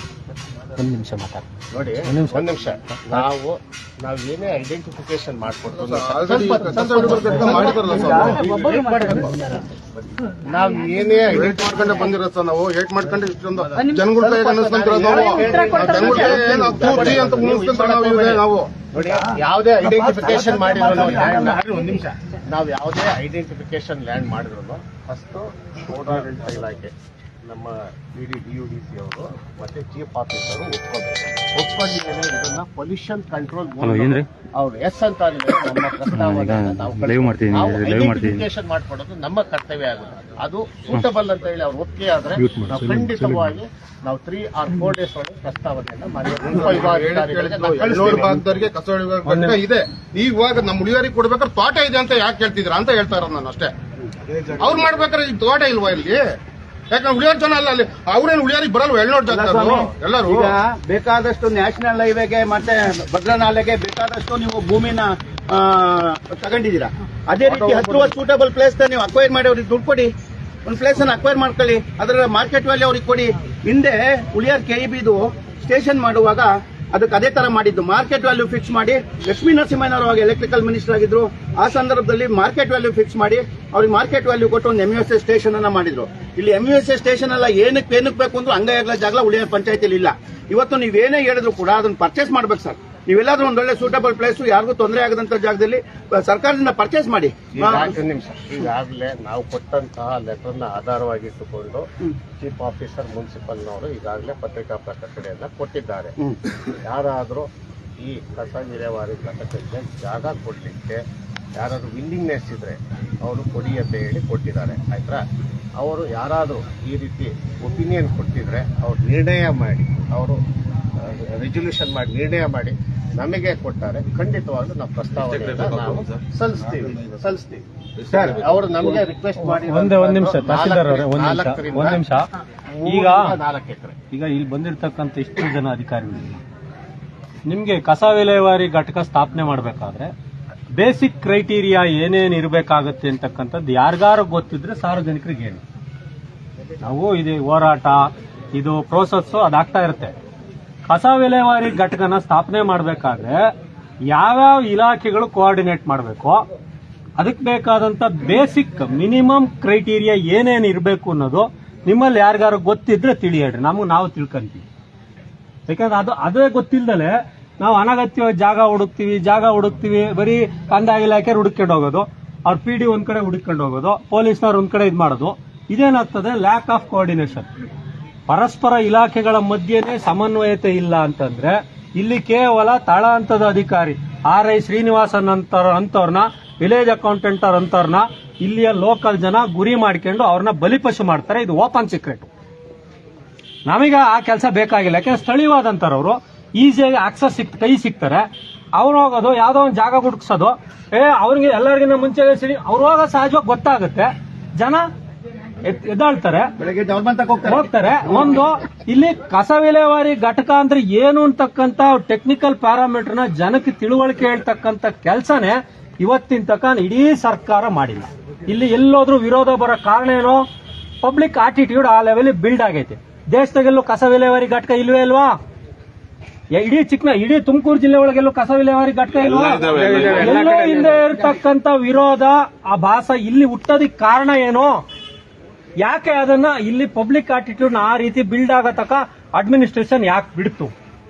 ಒಂದ್ ನಿಮಿಷ ಮಾತಾಡ ನೋಡಿ, ಒಂದ್ ನಿಮಿಷ. ನಾವು ಏನೇ ಐಡೆಂಟಿಫಿಕೇಶನ್ ಮಾಡ್ಕೊಡ್ತೀವಿ, ನಾವು ಏನೇ ಏಟ್ ಮಾಡ್ಕೊಂಡೆ ಬಂದಿರೋ ಸರ್, ನಾವು ಏಟ್ ಮಾಡ್ಕೊಂಡು ಇಷ್ಟೊಂದು ಜನಗಳ ಕೈಗೆ ಅನ್ನಿಸ್ಕೊಂತಿರೋದು ನಾವು ನೋಡಿ, ಯಾವುದೇ ಐಡೆಂಟಿಫಿಕೇಶನ್ ಮಾಡಿದ್ರು ನಾವು ಯಾವುದೇ ಐಡೆಂಟಿಫಿಕೇಶನ್ ಲ್ಯಾಂಡ್ ಮಾಡಿದ್ರು ಫಸ್ಟ್ ಪೌರಾಡಳಿತ ಇಲಾಖೆ, ನಮ್ಮ DUDC ಅವರು ಮತ್ತೆ ಚೀಫ್ ಆಫೀಸರ್ ಒಪ್ಕೊಂಡಿದ್ದೇನೆ. ಇದನ್ನ ಪೊಲ್ಯೂಷನ್ ಕಂಟ್ರೋಲ್ ಅವ್ರು ಎಸ್ ಅಂತ ನಮ್ಮ ಪ್ರಸ್ತಾವನೆ ನಾವು ಐಡೆಂಟಿಫಿಕೇಶನ್ ಮಾಡ್ಕೊಡೋದು ನಮ್ಮ ಕರ್ತವ್ಯ ಆಗುತ್ತೆ. ಅದು ಸೂಟಬಲ್ ಅಂತ ಹೇಳಿ ಅವ್ರು ಒಪ್ಪಿಗೆ ಆದ್ರೆ ನಾವು ಖಂಡಿತವಾಗಿ ನಾವು 3 or 4 ಡೇಸ್ ಒಳಗೆ ಪ್ರಸ್ತಾವನೆಯನ್ನ ಮಾಡಿ ಭಾಗದವರಿಗೆ ಕಸ ಹೊಡೆಯುವ ಇದೆ. ಇವಾಗ ನಮ್ಮ ಉಳಿಯೋರಿಗೆ ಕೊಡ್ಬೇಕಾದ್ರೆ ತೋಟ ಇದೆ ಅಂತ ಯಾಕೆ ಹೇಳ್ತಿದ್ರ ಅಂತ ಹೇಳ್ತಾ ಇರೋದು ನಾನು ಅಷ್ಟೇ. ಅವ್ರು ಮಾಡ್ಬೇಕಾದ್ರೆ ಈ ತೋಟ ಇಲ್ವಾ ಇಲ್ಲಿ? ಯಾಕಂದ್ರೆ ಉಳಿಯೋರ್ ಜನ ಅಲ್ಲ ಅಲ್ಲಿ, ಅವ್ರೇನು ಉಳಿಯೋರಿಗೆ ಬರಲ್ವ ಎಳ್ನೋಡ್ ಎಲ್ಲರೂ? ಬೇಕಾದಷ್ಟು ನ್ಯಾಷನಲ್ ಹೈವೇಗೆ ಮತ್ತೆ ಭದ್ರಾ ನಾಲೆಗೆ ಬೇಕಾದಷ್ಟು ನೀವು ಭೂಮಿನ ತಗೊಂಡಿದ್ದೀರಾ. ಅದೇ ರೀತಿ 10 ಸೂಟಬಲ್ ಪ್ಲೇಸ್ ನೀವು ಅಕ್ವೈರ್ ಮಾಡಿ ಅವ್ರಿಗೆ ದುಡ್ಡು ಕೊಡಿ, ಒಂದು ಪ್ಲೇಸ್ ಅನ್ನು ಅಕ್ವೈರ್ ಮಾಡ್ಕೊಳ್ಳಿ, ಅದರ ಮಾರ್ಕೆಟ್ ವ್ಯಾಲ್ಯೂ ಅವ್ರಿಗೆ ಕೊಡಿ. ಹಿಂದೆ ಉಳಿಯಾರ್ KEBದು ಸ್ಟೇಷನ್ ಮಾಡುವಾಗ ಅದಕ್ಕೆ ಅದೇ ತರ ಮಾಡಿದ್ದು, ಮಾರ್ಕೆಟ್ ವ್ಯಾಲ್ಯೂ ಫಿಕ್ಸ್ ಮಾಡಿ. ಲಕ್ಷ್ಮೀ ನರಸಿಂಹಯ್ಯನವರು ಅವಾಗ ಎಲೆಕ್ಟ್ರಿಕಲ್ ಮಿನಿಸ್ಟರ್ ಆಗಿದ್ರು. ಆ ಸಂದರ್ಭದಲ್ಲಿ ಮಾರ್ಕೆಟ್ ವ್ಯಾಲ್ಯೂ ಫಿಕ್ಸ್ ಮಾಡಿ ಅವ್ರಿಗೆ ಮಾರ್ಕೆಟ್ ವ್ಯಾಲ್ಯೂ ಕೊಟ್ಟು ಒಂದು MUSA ಸ್ಟೇಷನ್ ಅನ್ನ ಮಾಡಿದ್ರು. ಇಲ್ಲಿ MUSA ಸ್ಟೇಷನ್ ಅಲ್ಲ, ಏನಕ್ಕೆ ಬೇಕು ಅಂದ್ರೆ ಅಂಗೈಯಾಗಲ ಜಾಗಲ ಉಳಿಯಾರ್ ಪಂಚಾಯತಿಲಿ ಇಲ್ಲ. ಇವತ್ತು ನೀವೇನೇ ಹೇಳಿದ್ರು ಕೂಡ ಅದನ್ನ ಪರ್ಚೇಸ್ ಮಾಡ್ಬೇಕು ಸರ್. ನೀವೆಲ್ಲಾದ್ರೂ ಒಂದ್ ಒಳ್ಳೆ ಸೂಟಬಲ್ ಪ್ಲೇಸ್, ಯಾರಿಗೂ ತೊಂದರೆ ಆಗದಂತ ಜಾಗದಲ್ಲಿ ಸರ್ಕಾರದಿಂದ ಪರ್ಚೇಸ್ ಮಾಡಿ. ಈಗಾಗಲೇ ನಾವು ಕೊಟ್ಟಂತಹ ಲೆಟರ್ನ ಆಧಾರವಾಗಿಟ್ಟುಕೊಂಡು ಚೀಫ್ ಆಫೀಸರ್ ಮುನ್ಸಿಪಲ್ನವರು ಈಗಾಗಲೇ ಪತ್ರಿಕಾ ಪ್ರಕಟಣೆಯನ್ನ ಕೊಟ್ಟಿದ್ದಾರೆ. ಯಾರಾದರೂ ಈ ಕಸ ವಿಲೇವಾರಿ ಘಟಕಕ್ಕೆ ಜಾಗ ಕೊಡ್ಲಿಕ್ಕೆ ಯಾರಾದ್ರೂ ವಿಲ್ಲಿಂಗ್ನೆಸ್ ಇದ್ರೆ ಅವರು ಕೊಡಿ ಅಂತ ಹೇಳಿ ಕೊಟ್ಟಿದ್ದಾರೆ. ಆಯ್ತಾ? ಅವರು ಯಾರಾದರೂ ಈ ರೀತಿ ಒಪಿನಿಯನ್ ಕೊಟ್ಟಿದ್ರೆ ಅವ್ರು ನಿರ್ಣಯ ಮಾಡಿ, ಅವರು ರೆಸಲ್ಯೂಷನ್ ಮಾಡಿ ನಿರ್ಣಯ ಮಾಡಿ ನಮಗೆ ಕೊಟ್ಟಾರೆ. ಖಂಡಿತವಾಗ್ಲೂ ನಾವು ಪ್ರಸ್ತಾವನೆಯನ್ನು ನಾವು ಸಲ್ಲಿಸ್ತೀವಿ. ಸರ್, ಅವರು ನಮಗೆ ರಿಕ್ವೆಸ್ಟ್ ಮಾಡಿ ಒಂದ್ ನಿಮಿಷ ತಹಸೀಲ್ದಾರ್ ಅವರೇ, ಒಂದ್ ನಿಮಿಷ. ಈಗ 4 ಎಕರೆ ಈಗ ಇಲ್ಲಿ ಬಂದಿರತಕ್ಕಂತ ಇಷ್ಟು ಜನ ಅಧಿಕಾರಿಗಳು ನಿಮ್ಗೆ ಕಸ ವಿಲೇವಾರಿ ಘಟಕ ಸ್ಥಾಪನೆ ಮಾಡಬೇಕಾದ್ರೆ ಬೇಸಿಕ್ ಕ್ರೈಟೀರಿಯಾ ಏನೇನು ಇರಬೇಕಾಗತ್ತೆ ಅಂತಕ್ಕಂಥದ್ದು ಯಾರಿಗಾರು ಗೊತ್ತಿದ್ರೆ ಸಾರ್ವಜನಿಕರಿಗೆ ಹೇಳಿ. ನಾವು ಇದು ಹೋರಾಟ, ಇದು ಪ್ರೋಸೆಸ್ ಅದಾಗ್ತಾ ಇರುತ್ತೆ. ಕಸ ವಿಲೇವಾರಿ ಘಟಕನ ಸ್ಥಾಪನೆ ಮಾಡಬೇಕಾದ್ರೆ ಯಾವ್ಯಾವ ಇಲಾಖೆಗಳು ಕೋಆರ್ಡಿನೇಟ್ ಮಾಡಬೇಕು, ಅದಕ್ಕೆ ಬೇಕಾದಂತ ಬೇಸಿಕ್ ಮಿನಿಮಮ್ ಕ್ರೈಟೀರಿಯಾ ಏನೇನು ಇರಬೇಕು ಅನ್ನೋದು ನಿಮ್ಮಲ್ಲಿ ಯಾರಿಗಾರು ಗೊತ್ತಿದ್ರೆ ತಿಳಿ ಹೇಳ್ರಿ, ನಾವು ತಿಳ್ಕೊಂತೀವಿ. ಯಾಕಂದ್ರೆ ಅದೇ ಗೊತ್ತಿಲ್ದಲೆ ನಾವು ಅನಗತ್ಯವಾಗಿ ಜಾಗ ಹುಡುಕ್ತಿವಿ, ಬರೀ ಕಂದಾಯ ಇಲಾಖೆ ಹುಡುಕೊಂಡು ಹೋಗೋದು, ಅವ್ರ PD ಒಂದ್ ಕಡೆ ಹುಡುಕೊಂಡು ಹೋಗೋದು, ಪೊಲೀಸ್ನವ್ರು ಒಂದ್ ಕಡೆ ಇದು ಮಾಡೋದು. ಇದೇನಾಗ್ತದೆ, ಲ್ಯಾಕ್ ಆಫ್ ಕೋಆರ್ಡಿನೇಷನ್. ಪರಸ್ಪರ ಇಲಾಖೆಗಳ ಮಧ್ಯೆನೇ ಸಮನ್ವಯತೆ ಇಲ್ಲ ಅಂತಂದ್ರೆ ಇಲ್ಲಿ ಕೇವಲ ತಳ ಹಂತದ ಅಧಿಕಾರಿ RI ಶ್ರೀನಿವಾಸನ್ ಅಂತವ್ರನ್ನ, ವಿಲೇಜ್ ಅಕೌಂಟೆಂಟ್ ಅಂತವ್ರನ್ನ ಇಲ್ಲಿಯ ಲೋಕಲ್ ಜನ ಗುರಿ ಮಾಡ್ಕೊಂಡು ಅವ್ರನ್ನ ಬಲಿಪಶು ಮಾಡ್ತಾರೆ. ಇದು ಓಪನ್ ಸೀಕ್ರೆಟ್. ನಮಗೆ ಆ ಕೆಲಸ ಬೇಕಾಗಿಲ್ಲ. ಯಾಕಂದ್ರೆ ಸ್ಥಳೀಯವಾದಂತರವರು ಈಸಿಯಾಗಿ ಆಕ್ಸಸ್ ಕೈ ಸಿಗ್ತಾರೆ. ಅವ್ರು ಹೋಗೋದು ಯಾವ್ದೋ ಒಂದು ಜಾಗ ಹುಡುಕ್ಸೋದು, ಅವ್ರಿಗೆ ಎಲ್ಲರಿಗಿಂತ ಮುಂಚೆ ಅವ್ರು ಹೋಗೋ ಸಹಜವಾಗಿ ಗೊತ್ತಾಗುತ್ತೆ. ಜನ ಎದ್ದಾಳ್ತಾರೆ, ಹೋಗ್ತಾರೆ. ಒಂದು ಇಲ್ಲಿ ಕಸ ವಿಲೇವಾರಿ ಘಟಕ ಅಂದ್ರೆ ಏನು ಅಂತಕ್ಕಂತ ಟೆಕ್ನಿಕಲ್ ಪ್ಯಾರಾಮೀಟರ್ನ ಜನಕ್ಕೆ ತಿಳುವಳಿಕೆ ಹೇಳ್ತಕ್ಕಂತ ಕೆಲಸನೇ ಇವತ್ತಿನ ತನಕ ಇಡೀ ಸರ್ಕಾರ ಮಾಡಿಲ್ಲ. ಇಲ್ಲಿ ಎಲ್ಲೋದ್ರೂ ವಿರೋಧ ಬರೋ ಕಾರಣ ಏನೋ, ಪಬ್ಲಿಕ್ ಆಟಿಟ್ಯೂಡ್ ಆ ಲೆವೆಲ್ ಬಿಲ್ಡ್ ಆಗೈತೆ. ದೇಶದಾಗೆಲ್ಲೂ ಕಸ ವಿಲೇವಾರಿ ಘಟಕ ಇಲ್ವೇ ಇಲ್ವಾ? ಇಡೀ ತುಮಕೂರು ಜಿಲ್ಲೆ ಒಳಗೆಲ್ಲೂ ಕಸ ವಿಲೇವಾರಿ ಘಟಕ ಇಲ್ವಾ? ಎಲ್ಲೋ ಹಿಂದೆ ಇರತಕ್ಕಂತ ವಿರೋಧ ಆ ಭಾಸ ಇಲ್ಲಿ ಹುಟ್ಟೋದಿಕ್ ಕಾರಣ ಏನು? ಯಾಕೆ ಅದನ್ನ ಇಲ್ಲಿ ಪಬ್ಲಿಕ್ ಆಟಿಟ್ಯೂಡ್ ಆ ರೀತಿ ಬಿಲ್ಡ್ ಆಗತಕ್ಕ ಅಡ್ಮಿನಿಸ್ಟ್ರೇಷನ್ ಯಾಕೆ ಬಿಡ್ತು?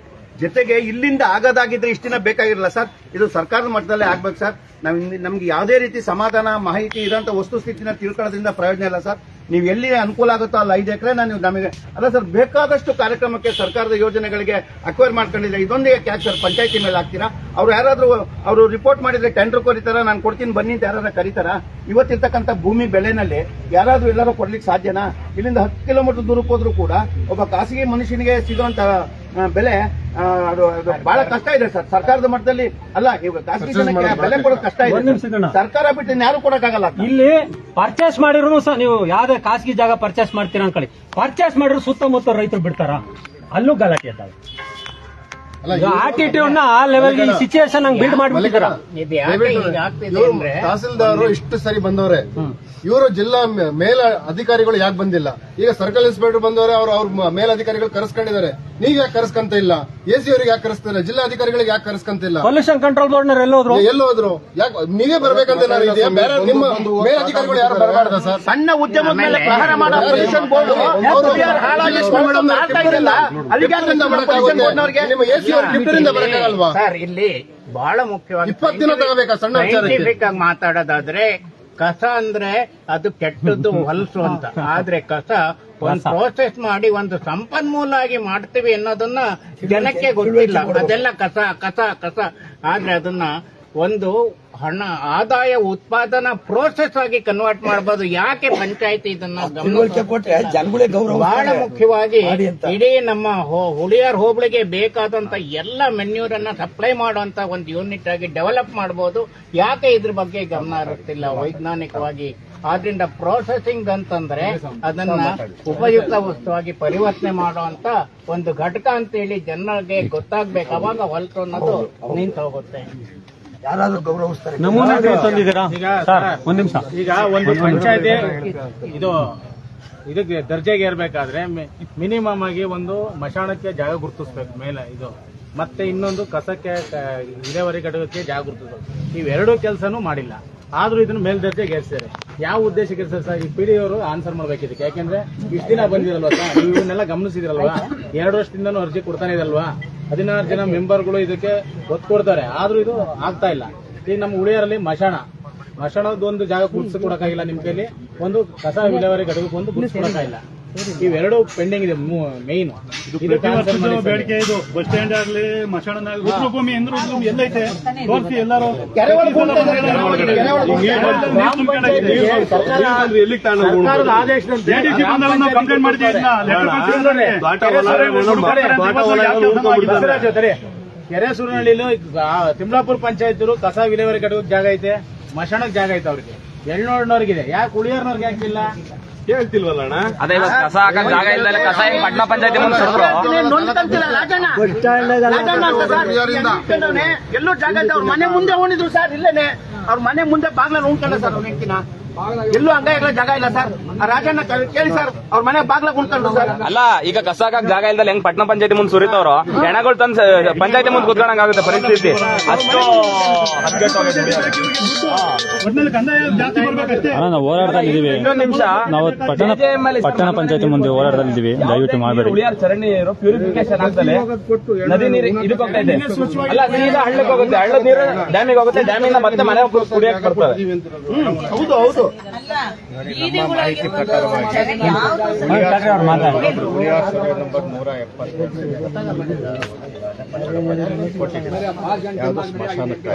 ಜೊತೆಗೆ ಇಲ್ಲಿಂದ ಆಗದಾಗಿದ್ರೆ ಇಷ್ಟು ದಿನ ಬೇಕಾಗಿರಲ್ಲ ಸರ್. ಇದು ಸರ್ಕಾರದ ಮಟ್ಟದಲ್ಲೇ ಆಗ್ಬೇಕು ಸರ್. ನಮ್ಗೆ ಯಾವುದೇ ರೀತಿ ಸಮಾಧಾನ ಮಾಹಿತಿ ಇರೋಂಥ ವಸ್ತುಸ್ಥಿತಿನ ತಿಳ್ಕೊಳ್ಳೋದ್ರಿಂದ ಪ್ರಯೋಜನ ಇಲ್ಲ ಸರ್. ನೀವು ಎಲ್ಲಿ ಅನುಕೂಲ ಆಗುತ್ತೋ ಅಲ್ಲಿ 5 ಎಕರೆ ನಮಗೆ ಅಲ್ಲ ಸರ್, ಬೇಕಾದಷ್ಟು ಕಾರ್ಯಕ್ರಮಕ್ಕೆ ಸರ್ಕಾರದ ಯೋಜನೆಗಳಿಗೆ ಅಕ್ವೈರ್ ಮಾಡ್ಕೊಂಡಿದ್ರೆ ಇದೊಂದೇ ಯಾಕೆ ಸರ್ ಪಂಚಾಯತಿ ಮೇಲೆ ಹಾಕ್ತೀರಾ? ಅವ್ರು ಯಾರಾದ್ರೂ ಅವರು ರಿಪೋರ್ಟ್ ಮಾಡಿದ್ರೆ ಟೆಂಡರ್ ಕೊರಿತಾರ, ನಾನು ಕೊಡ್ತೀನಿ ಬನ್ನಿ ಅಂತ ಯಾರು ಕರೀತಾರ? ಇವತ್ತಿರ್ತಕ್ಕಂಥ ಭೂಮಿ ಬೆಲೆನಲ್ಲಿ ಯಾರಾದ್ರೂ ಎಲ್ಲರೂ ಕೊಡ್ಲಿಕ್ಕೆ ಸಾಧ್ಯನಾ? ಇಲ್ಲಿಂದ 10 ಕಿಲೋಮೀಟರ್ ದೂರಕ್ಕೆ ಹೋದ್ರೂ ಕೂಡ ಒಬ್ಬ ಖಾಸಗಿ ಮನುಷ್ಯನಿಗೆ ಸಿಗುವಂತ ಬೆಲೆ ಅದು ಬಹಳ ಕಷ್ಟ ಇದೆ ಸರ್. ಸರ್ಕಾರದ ಮಟ್ಟದಲ್ಲಿ ಅಲ್ಲ, ಇವಾಗ ಖಾಸಗಿ ಜನಕ್ಕೆ ಬೆಲೆ ಕೊಡೋದು ಕಷ್ಟ ಇದೆ. ಸರ್ಕಾರ ಬಿಟ್ಟು ಯಾರು ಕೊಡಕ್ಕಾಗಲ್ಲ. ಇಲ್ಲಿ ಪರ್ಚೇಸ್ ಮಾಡಿದ್ರು ಸಹ ನೀವು ಯಾವ್ದೇ ಖಾಸಗಿ ಜಾಗ ಪರ್ಚೇಸ್ ಮಾಡ್ತೀರಾ ಅನ್ಕೊಳ್ಳಿ, ಪರ್ಚೇಸ್ ಮಾಡಿದ್ರು ಸುತ್ತಮುತ್ತ ರೈತರು ಬಿಡ್ತಾರ, ಅಲ್ಲೂ ಗಲಾಟೆ ಇದ್ದಾವೆ. ಆಟಿಟ್ಯೂಡ್ ನ ಆ ಲೆವೆಲ್ ಸಿಚುವೇಶನ್ ಹಂಗ್ ಬಿಲ್ಡ್ ಮಾಡ್ಬಿಟ್ಟಿದ್ದೀರ. ತಹಸೀಲ್ದಾರ್ ಇಷ್ಟು ಸರಿ ಬಂದವ್ರೆ, ಇವರು ಜಿಲ್ಲಾ ಮೇಲ ಅಧಿಕಾರಿಗಳು ಯಾಕೆ ಬಂದಿಲ್ಲ? ಈಗ ಸರ್ಕಲ್ ಇನ್ಸ್ಪೆಕ್ಟರ್ ಬಂದವ್ರೆ, ಅವ್ರ ಮೇಲಧಿಕಾರಿಗಳು ಕರೆಸ್ಕೊಂಡಿದ್ದಾರೆ. ನೀವ್ ಯಾಕೆ ಕರೆಸ್ಕೊಂತ ಇಲ್ಲ? ಎಸಿ ಅವರಿಗೆ ಯಾಕೆ ಕರೆಸ್ತಾರೆ? ಜಿಲ್ಲಾ ಅಧಿಕಾರಿಗಳಿಗೆ ಯಾಕೆ ಕರೆಸ್ಕೊಂತಿಲ್ಲ? ಪೊಲ್ಯೂಷನ್ ಕಂಟ್ರೋಲ್ ಬೋರ್ಡ್ ಎಲ್ಲೋದ್ರು? ಯಾಕೆ ನೀವೇ ಬರ್ಬೇಕಂತ ಬೇರೆ ನಿಮ್ಮ ಮೇಲಧಿಕಾರಿಗಳು ಯಾರು ಬರಬಾರ್ದ ಸರ್? ಸಣ್ಣ ಉದ್ಯಮದ ಮೇಲೆ ಪ್ರಹಾರ ಮಾಡೋ ಪೊಲ್ಯೂಷನ್ ಬೋರ್ಡ್ ನಿಮ್ಮ ಎಸಿ ಅವರು ಡಿಪ್ಪಿನಿಂದ ಬರಕ್ಕಾಗಲ್ವಾ ಸರ್? ಇಲ್ಲಿ ಬಹಳ ಮುಖ್ಯವಾಗಿ 20 ದಿನ ತಗೋಬೇಕಾ ಸಣ್ಣ ಸೈಂಟಿಫಿಕ್ ಆಗಿ ಮಾತಾಡೋದಾದ್ರೆ, ಕಸ ಅಂದ್ರೆ ಅದು ಕೆಟ್ಟದ್ದು ಹೊಲಸು ಅಂತ. ಆದ್ರೆ ಕಸ ಒಂದು ಪ್ರೋಸೆಸ್ ಮಾಡಿ ಒಂದು ಸಂಪನ್ಮೂಲ ಆಗಿ ಮಾಡ್ತೀವಿ ಅನ್ನೋದನ್ನ ಜನಕ್ಕೆ ಗೊತ್ತಿಲ್ಲ. ಅದೆಲ್ಲ ಕಸ ಕಸ ಕಸ. ಆದ್ರೆ ಅದನ್ನ ಒಂದು ಹಣ ಆದಾಯ ಉತ್ಪಾದನಾ ಪ್ರೋಸೆಸ್ ಆಗಿ ಕನ್ವರ್ಟ್ ಮಾಡಬಹುದು. ಯಾಕೆ ಪಂಚಾಯತಿ ಇದನ್ನ ಬಹಳ ಮುಖ್ಯವಾಗಿ ಇಡೀ ನಮ್ಮ ಹುಳಿಯಾರ್ ಹೋಬಳಿಗೆ ಬೇಕಾದಂತ ಎಲ್ಲ ಮೆನ್ಯೂರ್ ಅನ್ನ ಸಪ್ಲೈ ಮಾಡುವಂತ ಒಂದು ಯೂನಿಟ್ ಆಗಿ ಡೆವಲಪ್ ಮಾಡಬಹುದು. ಯಾಕೆ ಇದ್ರ ಬಗ್ಗೆ ಗಮನ ಹರಿಸ್ತಿಲ್ಲ ವೈಜ್ಞಾನಿಕವಾಗಿ? ಆದ್ರಿಂದ ಪ್ರೋಸೆಸಿಂಗ್ ಅಂತಂದ್ರೆ ಅದನ್ನ ಉಪಯುಕ್ತ ವಸ್ತುವಾಗಿ ಪರಿವರ್ತನೆ ಮಾಡುವಂತ ಒಂದು ಘಟಕ ಅಂತೇಳಿ ಜನರಿಗೆ ಗೊತ್ತಾಗ್ಬೇಕು. ಅವಾಗ ಹೊಲಸು ಅನ್ನೋದು ನಿಂತು ಹೋಗುತ್ತೆ. ಯಾರಾದ್ರೂ ಗೌರವಿಸ್ತಾರೆ. ನಮೂನೆ ತಂದಿದ್ದೀರಾ? ಒಂದ್ ನಿಮಿಷ. ಈಗ ಒಂದು ಪಂಚಾಯತಿ ಇದಕ್ಕೆ ದರ್ಜೆಗೆ ಏರ್ಬೇಕಾದ್ರೆ ಮಿನಿಮಮ್ ಆಗಿ ಒಂದು ಮಶಾಣಕ್ಕೆ ಜಾಗ ಗುರುತಿಸ್ಬೇಕು ಮೇಲೆ ಇದು, ಮತ್ತೆ ಇನ್ನೊಂದು ಕಸಕ್ಕೆ ವಿಲೇವಾರಿ ಘಟಕಕ್ಕೆ ಜಾಗ ಗುರುತಿಸ್ಬೇಕು. ಇವೆರಡೂ ಕೆಲಸನೂ ಮಾಡಿಲ್ಲ. ಆದ್ರೂ ಇದನ್ನು ಮೇಲ್ದರ್ಜೆಗೆ ಏರಿಸಿದ್ದಾರೆ. ಯಾವ ಉದ್ದೇಶಕ್ಕೆ ಸರ್? ಈ ಪಿಡಿ ಅವರು ಆನ್ಸರ್ ಮಾಡ್ಬೇಕಿದಕ್ಕೆ. ಯಾಕೆಂದ್ರೆ ಇಷ್ಟು ದಿನ ಬಂದಿರಲ್ವಾ ಸರ್, ನೀವು ಇವನ್ನೆಲ್ಲ ಗಮನಿಸಿದಿರಲ್ವಾ? 2 ವರ್ಷದಿಂದನೂ ಅರ್ಜಿ ಕೊಡ್ತಾನೆ ಇದಲ್ವಾ? 16 ಜನ ಮೆಂಬರ್ಗಳು ಇದಕ್ಕೆ ಒತ್ತು ಕೊಡ್ತಾರೆ, ಆದ್ರೂ ಇದು ಆಗ್ತಾ ಇಲ್ಲ. ಈಗ ನಮ್ಮ ಉಳಿಯಾರಲ್ಲಿ ಮಶಾಣದ ಒಂದು ಜಾಗ ಗುರುತಿಸಿ ಕೊಡಕ್ಕಾಗಿಲ್ಲ ನಿಮ್ಮ ಕೈಲಿ, ಒಂದು ಕಸ ವಿಲೇವಾರಿ ಘಟಕಕ್ಕೆ ಒಂದು ಗುರುತಿಸಿ ಕೊಡಕ್ಕಾಗಿಲ್ಲ. ಇವೆರಡು ಪೆಂಡಿಂಗ್ ಇದೆ ಮೇನ್. ಬೇಡಿಕೆ ಇದು ಬಸ್ ಸ್ಟ್ಯಾಂಡ್ ಆಗ್ಲಿ, ಮಶಾಣ ರುದ್ರಭೂಮಿ ಎಲ್ಲೈತೆ ತೋರಿಸಿ ಎಲ್ಲರೂ. ಕಂಪ್ಲೇಂಟ್ ಮಾಡಿದ್ದೀವಿ. ಕೆರೆ ಸುರನಹಳ್ಳಿಲು ತಿಮ್ಲಾಪುರ ಪಂಚಾಯತ್ ಕಸ ವಿಲೇವಾರಿ ಘಟಕಕ್ಕೆ ಜಾಗ ಐತೆ, ಮಶಾಣಕ್ಕೆ ಜಾಗ ಐತೆ ಅವ್ರಿಗೆ. ಎಳ್ನೋಡ್ನವ್ರಿಗಿದೆ, ಯಾಕೆ ಉಳಿಯಾರ್ನವ್ರಿಗೆ ಯಾಕಿಲ್ಲ ಹೇಳ್ತಿಲ್ವಲ್ಲ ಅಣ್ಣ? ಅದೇ ಕಸ ಹಾಕಕ್ ಜಾಗ ಇಲ್ದಲೆ ಕಸ ಪಟ್ಟಣ ಪಂಚಾಯತಿ ಮುಂದೆ ಎಲ್ಲೂ ಜಾಗ ಇಲ್ಲ. ಅವ್ರ ಮನೆ ಮುಂದೆ ಉಣಿದ್ರು ಸರ್, ಇಲ್ಲೇನೆ ಅವ್ರ ಮನೆ ಮುಂದೆ ಬಾಗ್ಲ ಉಣ್ಕೊಂಡ ಸರ್. ಅವ್ರ ಹೆಂಡ್ತಿನ ಎಲ್ಲೂ ಹಂಗ ಇರೋ ಜಾಗ ಇಲ್ಲ ಸರ್. ಆ ರಾಜಣ್ಣ ಕೇಳಿ ಸರ್, ಅವ್ರ ಮನೆ ಬಾಗ್ಲ ಉಣ್ಕೊಂಡ್ರು ಸರ್. ಅಲ್ಲ, ಈಗ ಕಸ ಹಾಕಕ್ ಜಾಗ ಇಲ್ದಲೆ ಹೆಂಗ್ ಪಟ್ಟಣ ಪಂಚಾಯತಿ ಮುಂದೆ ಸುರಿತವ್ರು, ಹೆಣಗಳು ತಂದು ಪಂಚಾಯತಿ ಮುಂದೆ ಕುತ್ಕೊಂಡಂಗ್ ಆಗುತ್ತೆ ಪರಿಸ್ಥಿತಿ. ಅಷ್ಟು ನಾವು ಹೋರಾಡ್ತಿದ್ದೀವಿ. ಇನ್ನೊಂದು ನಿಮಿಷ, ನಾವು ಪಟ್ಟಣ ಪಂಚಾಯತಿ ಮುಂದೆ ಹೋರಾಡ್ತಿದ್ದೀವಿ. ದಯವಿಟ್ಟು ಮಾಡಬೇಡಿ. ಉಳಿಯಾರ್ ಚರಂಡಿ ನೀರು ಪ್ಯೂರಿಫಿಕೇಶನ್ ಆಗ್ತದೆ, ನದಿ ನೀರು ಇದಕ್ಕೆ ಹೋಗ್ತಾ ಇದೆ. ಅಲ್ಲ, ಸೀದಾ ಹಳ್ಳಕ್ಕೆ ಹೋಗುತ್ತೆ, ಹಳ್ಳದ ನೀರು ಡ್ಯಾಮಿಗೆ ಹೋಗುತ್ತೆ, ಡ್ಯಾಮಿಂದ ಮತ್ತೆ ಮನೆ ಕುಡಿಯಕ್ಕೆ ಬರ್ತದೆ. ಹೌದು ಹೌದು. ಮಾಹಿತಿ ಪ್ರಕಾರವಾಗಿ ಉಳಿಯಾರ್ ಸರ್ವೆ ನಂಬರ್ 170 ಯಾವುದು ಸ್ಮಶಾನಕ್ಕೆ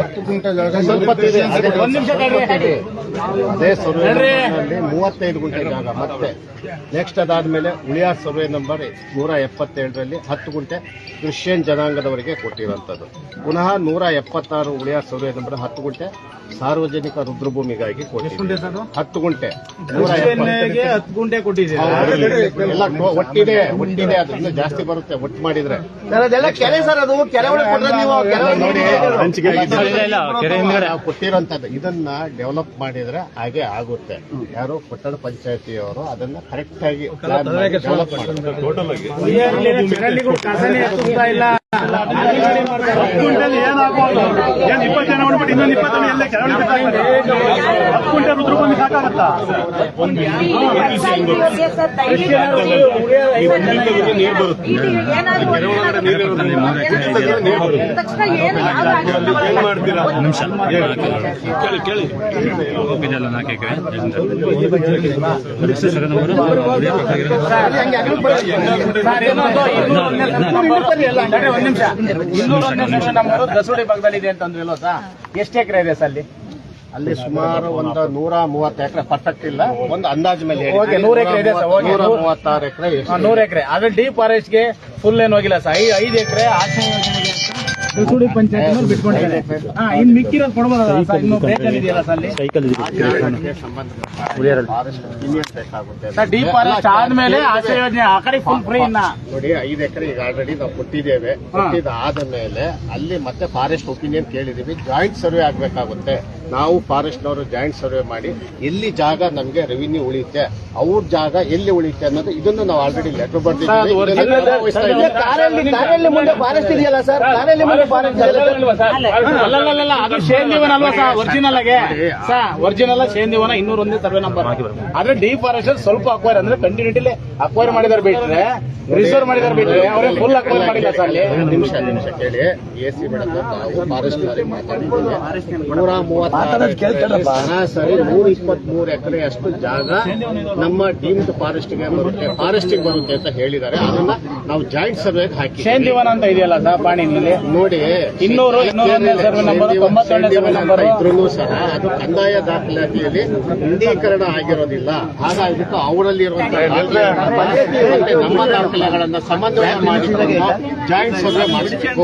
ಅದೇ ಸರ್ವೆ 35 ಗುಂಟೆ ಜಾಗ. ಮತ್ತೆ ನೆಕ್ಸ್ಟ್ ಅದಾದ್ಮೇಲೆ ಉಳಿಯಾರ್ ಸರ್ವೆ ನಂಬರ್ 177ರಲ್ಲಿ 10 ಗುಂಟೆ ಕ್ರಿಶ್ಚಿಯನ್ ಜನಾಂಗದವರಿಗೆ ಕೊಟ್ಟಿರುವಂತದ್ದು. ಪುನಃ 176 ಉಳಿಯಾರ್ ಸರ್ವೆ ನಂಬರ್ 10 ಗುಂಟೆ ಸಾರ್ವಜನಿಕ ರುದ್ರಭೂಮಿಗಾಗಿ ಕೊಟ್ಟಿದೆ. 10 ಗುಂಟೆ 10 ಗುಂಟೆ ಕೊಟ್ಟಿದ್ದೀರಾ? ಎಲ್ಲ ಒಟ್ಟಿದೆ, ಅದು ಇನ್ನೂ ಜಾಸ್ತಿ ಬರುತ್ತೆ ಒಟ್ಟು ಮಾಡಿದ್ರೆ. ಅದೆಲ್ಲ ಕೆರೆ ಸರ್, ಅದು ಕೆರೆ ಒಳಗೆ ಕೊಟ್ಟರೆ ನೀವು ನಾವು ಕೊಟ್ಟಿರೋಂಥದ್ದು ಇದನ್ನ ಡೆವಲಪ್ ಮಾಡಿದ್ರೆ ಹಾಗೆ ಆಗುತ್ತೆ. ಯಾರು ಪಟ್ಟಣ ಪಂಚಾಯತಿಯವರು ಅದನ್ನ ಕರೆಕ್ಟ್ ಆಗಿ ಡೆವಲಪ್ ಚರಂಡಿಗಳು ಕಸನೇ ಎತ್ತುತ್ತಾ ಇಲ್ಲ. 20 ಜನ ಇನ್ನೊಂದು 20 ಎಲ್ಲ ಕೆರೆ 10 ಗುಂಟೆ ರುದ್ರಭೂಮಿ ಭೂಮಿ ಸಾಕಾಗತ್ತಾ? ಒಂದ್ ನಿಮಿಷ, 201 ನಮ್ಮೂರು ದಸೋಡಿ ಭಾಗದಲ್ಲಿ ಇದೆ ಅಂತಂದ್ರಲ್ಲ ಸರ್, ಎಷ್ಟು ಎಕರೆ ಇದೆ ಸರ್ ಅಲ್ಲಿ? ಅಲ್ಲಿ ಸುಮಾರು ಒಂದು 130 ಎಕರೆ ಪರ್ಫೆಕ್ಟ್ ಇಲ್ಲ, ಒಂದು ಅಂದಾಜು ಮೇಲೆ ಹೇಳಿ. ಓಕೆ, 100 ಎಕರೆ ಇದೆ ಸರ್. 136 ಎಕರೆ 100 ಎಕರೆ. ಆದ್ರೆ ಡೀಪ್ ಫಾರೆಸ್ಟ್ ಗೆ ಫುಲ್ ಏನು ಹೋಗಿಲ್ಲ ಸರ್. 5 ಎಕರೆ ಆಶ್ರಯ ಯೋಜನೆಗೆ ದಸೋಡಿ ಪಂಚಾಯತ್ ಬಿಟ್ಕೊಂಡಿದ್ದಾರೆ. ಇನ್ ಮಿಕ್ಕಿರೋದು ಕೊಡ್ಬೋದಲ್ಲ ಸರ್? ಇನ್ನು ಬೇಕಾಗಿದೆಯಲ್ಲ ಸರ್ ಅಲ್ಲಿ ಸರ್? ಡೀಪ್ ಫಾರೆಸ್ಟ್ ಆದ್ಮೇಲೆ ಆಶ್ರಯ ಯೋಜನೆ ಆ ಕಡೆ ಫುಲ್ ಫ್ರೀ. ಇನ್ನ ನೋಡಿ, 5 ಎಕರೆ ಈಗ ಆಲ್ರೆಡಿ ನಾವು ಕೊಟ್ಟಿದ್ದೇವೆ. ಕೊಟ್ಟಿದ್ದಾದ ಮೇಲೆ ಅಲ್ಲಿ ಮತ್ತೆ ಫಾರೆಸ್ಟ್ ಒಪಿನಿಯನ್ ಕೇಳಿದೀವಿ. ಜಾಯಿಂಟ್ ಸರ್ವೆ ಆಗ್ಬೇಕಾಗುತ್ತೆ. ನಾವು ಫಾರೆಸ್ಟ್ ನವರು ಜಾಯಿಂಟ್ ಸರ್ವೆ ಮಾಡಿ ಎಲ್ಲಿ ಜಾಗ ನಮಗೆ ರೆವಿನ್ಯೂ ಉಳಿಯುತ್ತೆ, ಅವ್ರ ಜಾಗ ಎಲ್ಲಿ ಉಳಿಯುತ್ತೆ ಅನ್ನೋದು ಇದನ್ನು ನಾವು ಆಲ್ರೆಡಿ ಲೆಟರ್ ಬರ್ತಿದ್ದೀವಿ. ಕಾರಲ್ಲಿ ಮುಂದೆ ಫಾರೆಸ್ಟ್ ಇದೆಯಲ್ಲ ಸರ್? ಕಾರಲ್ಲಿ ಮುಂದೆ ಫಾರೆಸ್ಟ್ ಅಲ್ಲ, ಅದು ಶೇಂದಿವನ ಅಲ್ವಾ ಸರ್? ಒರಿಜಿನಲ್ ಆಗಿ ಸರ್, ಒರಿಜಿನಲ್ ಶೇಂದಿವನ 201 ಸರ್ವೆ ನಂಬರ್. ಆದ್ರೆ ಡಿಫಾರೆಸ್ಟೇಷನ್ ಸ್ವಲ್ಪ ಅಕ್ವೈರ್ ಅಂದ್ರೆ ಕಂಟಿನ್ಯೂಟಿಲಿ ಅಕ್ವೈರ್ ಮಾಡಿದಾರೆ ಬಿಟ್ರೆ, ರಿಸರ್ವ್ ಮಾಡಿದಾರೆ ಬಿಟ್ರೆ ಅವ್ರೆ ಫುಲ್ ಅಕ್ವೈರ್ ಮಾಡಿಲ್ಲ ಸರ್ ಅಲ್ಲಿ. ನಿಮಿಷ ಕೇಳಿ. AC ಮೇಡಮ್, ನಾವು ಫಾರೆಸ್ಟ್ ಮಾತಾಡಿದ್ದೀವಿ. 136 ಸರಾಸರಿ 123 ಎಕರೆ ಅಷ್ಟು ಜಾಗ ನಮ್ಮ ಡೀಮ್ಡ್ ಫಾರೆಸ್ಟ್ ಗೆ ಬರುತ್ತೆ, ಫಾರೆಸ್ಟ್ ಬರುತ್ತೆ ಅಂತ ಹೇಳಿದ್ದಾರೆ. ಅದನ್ನ ನಾವು ಜಾಯಿಂಟ್ ಸರ್ವೆಗೆ ಹಾಕಿ ಶೇಂದಿವನ ಅಂತ ಇದೆಯಲ್ಲ ಸರ್ ಪಾಣಿನಲ್ಲಿ ನೋಡಿ. 201 ಸರ್ವೆ ನಂಬರ್, 92 ಸರ್ವೆ ನಂಬರ್ ಇದ್ರೂ ಸಹ ಅದು ಕಂದಾಯ ದಾಖಲಾತಿಯಲ್ಲಿ ಹಿಂದೀಕರಣ ಆಗಿರೋದಿಲ್ಲ. ಹಾಗಾಗಿಬಿಟ್ಟು ಅವರಲ್ಲಿರುವಂತಹ ನಮ್ಮ ದಾಖಲೆಗಳನ್ನ ಸಮನ್ವಯ ಮಾಡಿಕೊಂಡು ಜಾಯಿಂಟ್ ಸರ್ವೆ ಮಾಡಿಸಬೇಕು.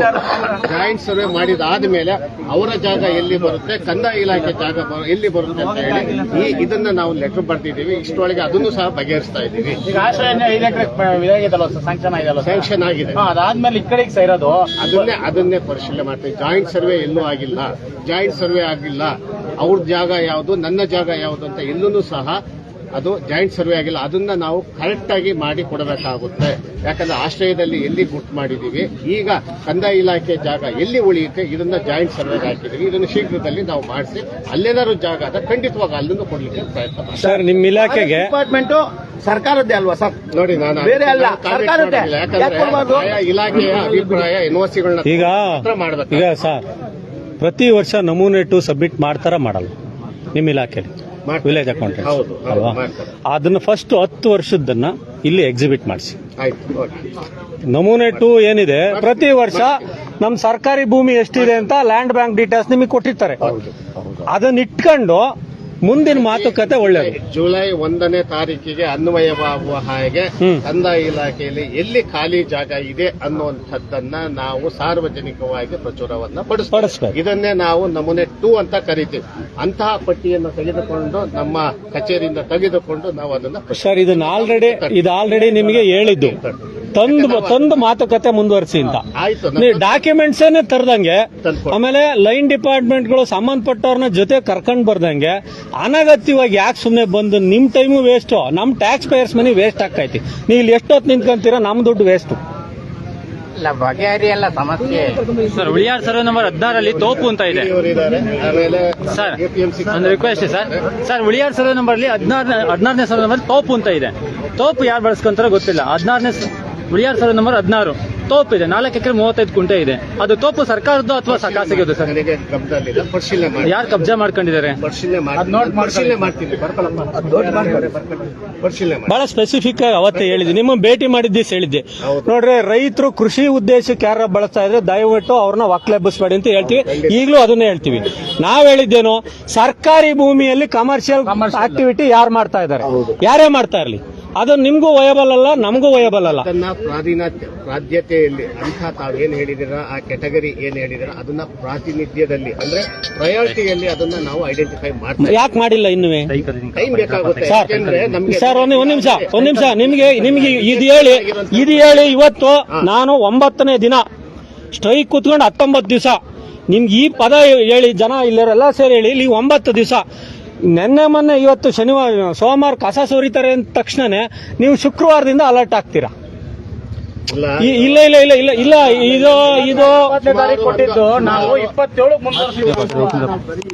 ಜಾಯಿಂಟ್ ಸರ್ವೆ ಮಾಡಿದಾದ್ಮೇಲೆ ಅವರ ಜಾಗ ಎಲ್ಲಿ ಬರುತ್ತೆ, ಕಂದಾಯ ಇಲಾಖೆ ಜಾಗ ಎಲ್ಲಿ ಬರುತ್ತೆ ಅಂತ ಹೇಳಿ ಇದನ್ನ ನಾವು ಲೆಟರ್ ಬರ್ತಿದ್ದೀವಿ. ಇಷ್ಟೊಳಗೆ ಅದನ್ನು ಸಹ ಬಗೆಹರಿಸ್ತಾ ಇದ್ದೀವಿ. ಈಗ ಆಶ್ರಯ 5 ಎಕರೆ ಇದಾಗಿದಲ್ಲ ಸ್ಯಾಂಕ್ಷನ್ ಆಗಿದಲ್ಲ? ಸ್ಯಾಂಕ್ಷನ್ ಆಗಿದೆ. ಅದಾದ್ಮೇಲೆ ಈ ಕಡೆಗೆ ಸೇರೋದು ಅದನ್ನೇ ಪರಿಶೀಲನೆ ಮಾಡ್ತೀವಿ. ಜಾಯಿಂಟ್ ಸರ್ವೆ ಎಲ್ಲೂ ಆಗಿಲ್ಲ. ಜಾಯಿಂಟ್ ಸರ್ವೆ ಆಗಿಲ್ಲ. ಅವ್ರ ಜಾಗ ಯಾವುದು, ನನ್ನ ಜಾಗ ಯಾವುದು ಅಂತ ಎಲ್ಲೂ ಸಹ ಅದು ಜಾಯಿಂಟ್ ಸರ್ವೆ ಆಗಿಲ್ಲ. ಅದನ್ನ ನಾವು ಕರೆಕ್ಟ್ ಆಗಿ ಮಾಡಿ ಕೊಡಬೇಕಾಗುತ್ತೆ. ಯಾಕಂದ್ರೆ ಆಶ್ರಯದಲ್ಲಿ ಎಲ್ಲಿ ಗುಟ್ ಮಾಡಿದೀವಿ, ಈಗ ಕಂದಾಯ ಇಲಾಖೆ ಜಾಗ ಎಲ್ಲಿ ಉಳಿಯುತ್ತೆ ಇದನ್ನ ಜಾಯಿಂಟ್ ಸರ್ವೆಗೆ ಹಾಕಿದೀವಿ. ಇದನ್ನು ಶೀಘ್ರದಲ್ಲಿ ನಾವು ಮಾಡಿಸಿ ಅಲ್ಲೇನಾದ್ರು ಜಾಗ ಅದ ಖಂಡಿತವಾಗಿ ಅಲ್ಲೂ ಕೊಡ್ಲಿಕ್ಕೆ ಪ್ರಯತ್ನ ಮಾಡ್ತೀವಿ. ಸರ್, ನಿಮ್ಮ ಇಲಾಖೆಗೆ ಡಿಪಾರ್ಟ್ಮೆಂಟ್ ಸರ್ಕಾರದ್ದೇ ಅಲ್ವಾ ಸರ್? ನೋಡಿ, ನಾನು ಬೇರೆ ಅಲ್ಲ, ಸರ್ಕಾರದ್ದೇ. ಯಾಕಂದ್ರೆ ಇಲಾಖೆಯ ಅಭಿಪ್ರಾಯ ಎನ್ಒಸಿಗಳನ್ನ ಈಗ ಮಾಡಬೇಕು. ಈಗ ಸರ್, ಪ್ರತಿ ವರ್ಷ ನಮೂನೆ 2 ಸಬ್ಮಿಟ್ ಮಾಡ್ತಾರ ಮಾಡಲ್ಲ ನಿಮ್ಮ ಇಲಾಖೆಯಲ್ಲಿ? ವಿಲೇಜ್ ಅಕೌಂಟೆಂಟ್ ಹೌದು, ಅಲ್ವಾ? ಮಾಡ್ತಾರೆ. ಅದನ್ನ ಫಸ್ಟ್ 10 ವರ್ಷದನ್ನ ಇಲ್ಲಿ ಎಕ್ಸಿಬಿಟ್ ಮಾಡಿಸಿ. ಆಯ್ತು, ಓಕೆ. ನಮೂನೆ 2 ಏನಿದೆ, ಪ್ರತಿ ವರ್ಷ ನಮ್ ಸರ್ಕಾರಿ ಭೂಮಿ ಎಷ್ಟಿದೆ ಅಂತ ಲ್ಯಾಂಡ್ ಬ್ಯಾಂಕ್ ಡೀಟೇಲ್ಸ್ ನಿಮಗೆ ಕೊಟ್ಟಿರ್ತಾರೆ. ಅದನ್ನ ಇಟ್ಕೊಂಡು ಮುಂದಿನ ಮಾತುಕತೆ ಒಳ್ಳೆಯದು. ಜುಲೈ 1ನೇ ತಾರೀಕಿಗೆ ಅನ್ವಯವಾಗುವ ಹಾಗೆ ಕಂದಾಯ ಇಲಾಖೆಯಲ್ಲಿ ಎಲ್ಲಿ ಖಾಲಿ ಜಾಗ ಇದೆ ಅನ್ನುವಂಥದ್ದನ್ನ ನಾವು ಸಾರ್ವಜನಿಕವಾಗಿ ಪ್ರಚುರವನ್ನ ಪಡಿಸಬೇಕು. ಇದನ್ನೇ ನಾವು ನಮೂನೆ 2 ಅಂತ ಕರಿತೀವಿ. ಅಂತಹ ಪಟ್ಟಿಯನ್ನು ತೆಗೆದುಕೊಂಡು ನಮ್ಮ ಕಚೇರಿಯಿಂದ ತೆಗೆದುಕೊಂಡು ನಾವು ಅದನ್ನ ಸರ್, ಇದು ಆಲ್ರೆಡಿ ನಿಮಗೆ ಹೇಳಿದ್ದು ತಂದು ಮಾತುಕತೆ ಮುಂದುವರಿಸಿ ಅಂತ. ನೀವು ಡಾಕ್ಯುಮೆಂಟ್ಸ್ ಏನೇ ತರದಂಗೆ, ಆಮೇಲೆ ಲೈನ್ ಡಿಪಾರ್ಟ್ಮೆಂಟ್ಗಳು ಸಂಬಂಧಪಟ್ಟವ್ರನ್ನ ಜೊತೆ ಕರ್ಕೊಂಡ್ ಬರ್ದಂಗೆ ಅನಗತ್ಯವಾಗಿ ಯಾಕೆ ಸುಮ್ಮನೆ ಬಂದು ನಿಮ್ ಟೈಮು ವೇಸ್ಟ್, ನಮ್ ಟ್ಯಾಕ್ಸ್ ಪೇಯರ್ಸ್ ಮನಿ ವೇಸ್ಟ್ ಆಗ್ತೈತಿ. ನೀವು ಇಲ್ಲಿ ಎಷ್ಟೊತ್ತು ನಿಂತ್ಕೊಂತೀರಾ, ನಮ್ ದುಡ್ಡು ವೇಸ್ಟ್. ಬಗೆಹರಿಯಲ್ಲ ಸಮಸ್ಯೆ. ಸರ್, ಉಳಿಯಾರ್ ಸರ್ವೆ ನಂಬರ್ 16 ತೋಪು ಅಂತ ಇದೆ ಸರ್. ಒಂದು request sir, Uliyar survey number 16ನೇ ಸರ್ವೆ ನಂಬರ್ ತೋಪು ಅಂತ ಇದೆ. ತೋಪು ಯಾರು ಬಳಸ್ಕೊಂತಾರೋ ಗೊತ್ತಿಲ್ಲ. 16ನೇ ಉಳಿಯಾರ್ ಸರ್ವೆ ನಂಬರ್ 16 ತೋಪು ಇದೆ. 4 ಎಕರೆ 35 ಕುಂಟೆ ಇದೆ. ಅದು ತೋಪು ಸರ್ಕಾರದ್ದು ಅಥವಾ ಖಾಸಗಿದು ಸರ್? ಯಾರು ಕಬ್ಜಾ ಮಾಡ್ಕೊಂಡಿದ್ದಾರೆ? ಬಹಳ ಸ್ಪೆಸಿಫಿಕ್ ಆಗಿ ಅವತ್ತೇ ಹೇಳಿದ್ದೆ, ನಿಮ್ಮ ಭೇಟಿ ಮಾಡಿದ್ದಿ ಹೇಳಿದ್ದೆ. ನೋಡ್ರಿ, ರೈತರು ಕೃಷಿ ಉದ್ದೇಶಕ್ಕೆ ಯಾರು ಬಳಸ್ತಾ ಇದ್ರೆ ದಯವಿಟ್ಟು ಅವ್ರನ್ನ ಒಕ್ಕಲೆಬ್ಬಿಸಬೇಡಿ ಅಂತ ಹೇಳ್ತೀವಿ. ಈಗಲೂ ಅದನ್ನೇ ಹೇಳ್ತೀವಿ. ನಾವ್ ಹೇಳಿದ್ದೇನು, ಸರ್ಕಾರಿ ಭೂಮಿಯಲ್ಲಿ ಕಮರ್ಷಿಯಲ್ ಆಕ್ಟಿವಿಟಿ ಯಾರು ಮಾಡ್ತಾ ಇದ್ದಾರೆ, ಯಾರೇ ಮಾಡ್ತಾ ಇರಲಿ, ಅದು ನಿಮ್ಗೂ ವಯಬಲ್ ಅಲ್ಲ, ನಮಗೂ ವಯಬಲ್ ಅಲ್ಲ. ಪ್ರಾಧ್ಯಾತೆಯಲ್ಲಿ ಅಂತ ತಾವೇನ್ ಹೇಳಿದಿರ, ಆ ಕೆಟಗರಿ ಏನ್ ಹೇಳಿದಿರ, ಅದನ್ನ ಪ್ರಾತಿನಿಧ್ಯದಲ್ಲಿ ಅಂದ್ರೆ ಪ್ರಯಾರಿಟಿಯಲ್ಲಿ ಅದನ್ನ ನಾವು ಐಡೆಂಟಿಫೈ ಮಾಡ್ತೀವಿ. ಯಾಕೆ ಮಾಡಿಲ್ಲ ಇನ್ನುವೇ? ಟೈಮ್ ಬೇಕಾಗುತ್ತೆ ಸರ್. ಒಂದ್ ನಿಮಿಷ ನಿಮ್ಗೆ ಇದು ಹೇಳಿ ಇವತ್ತು ನಾನು 9ನೇ ದಿನ ಸ್ಟ್ರೈಕ್ ಕೂತ್ಕೊಂಡು 19 ದಿವಸ ನಿಮ್ಗೆ ಈ ಪದ ಹೇಳಿ ಜನ ಇಲ್ಲರೆಲ್ಲ ಸೇರಿ ಹೇಳಿ ಇಲ್ಲಿ 9 ದಿವಸ. ನೆನ್ನೆ ಮೊನ್ನೆ ಇವತ್ತು ಸೋಮವಾರ ಕಸ ಸೋರಿತಾರೆ ಅಂದ ತಕ್ಷಣನೇ ನೀವು ಶುಕ್ರವಾರದಿಂದ ಅಲರ್ಟ್ ಆಗ್ತೀರಾ. ಇಲ್ಲ ಇಲ್ಲ ಇಲ್ಲ ಇಲ್ಲ ಇಲ್ಲ ಇದು ಇದು ತಾರೀಕು ಕೊಟ್ಟಿದ್ದು ನಾವು 27 ಮುಂದುವರಿಸಿದ್ವಿ.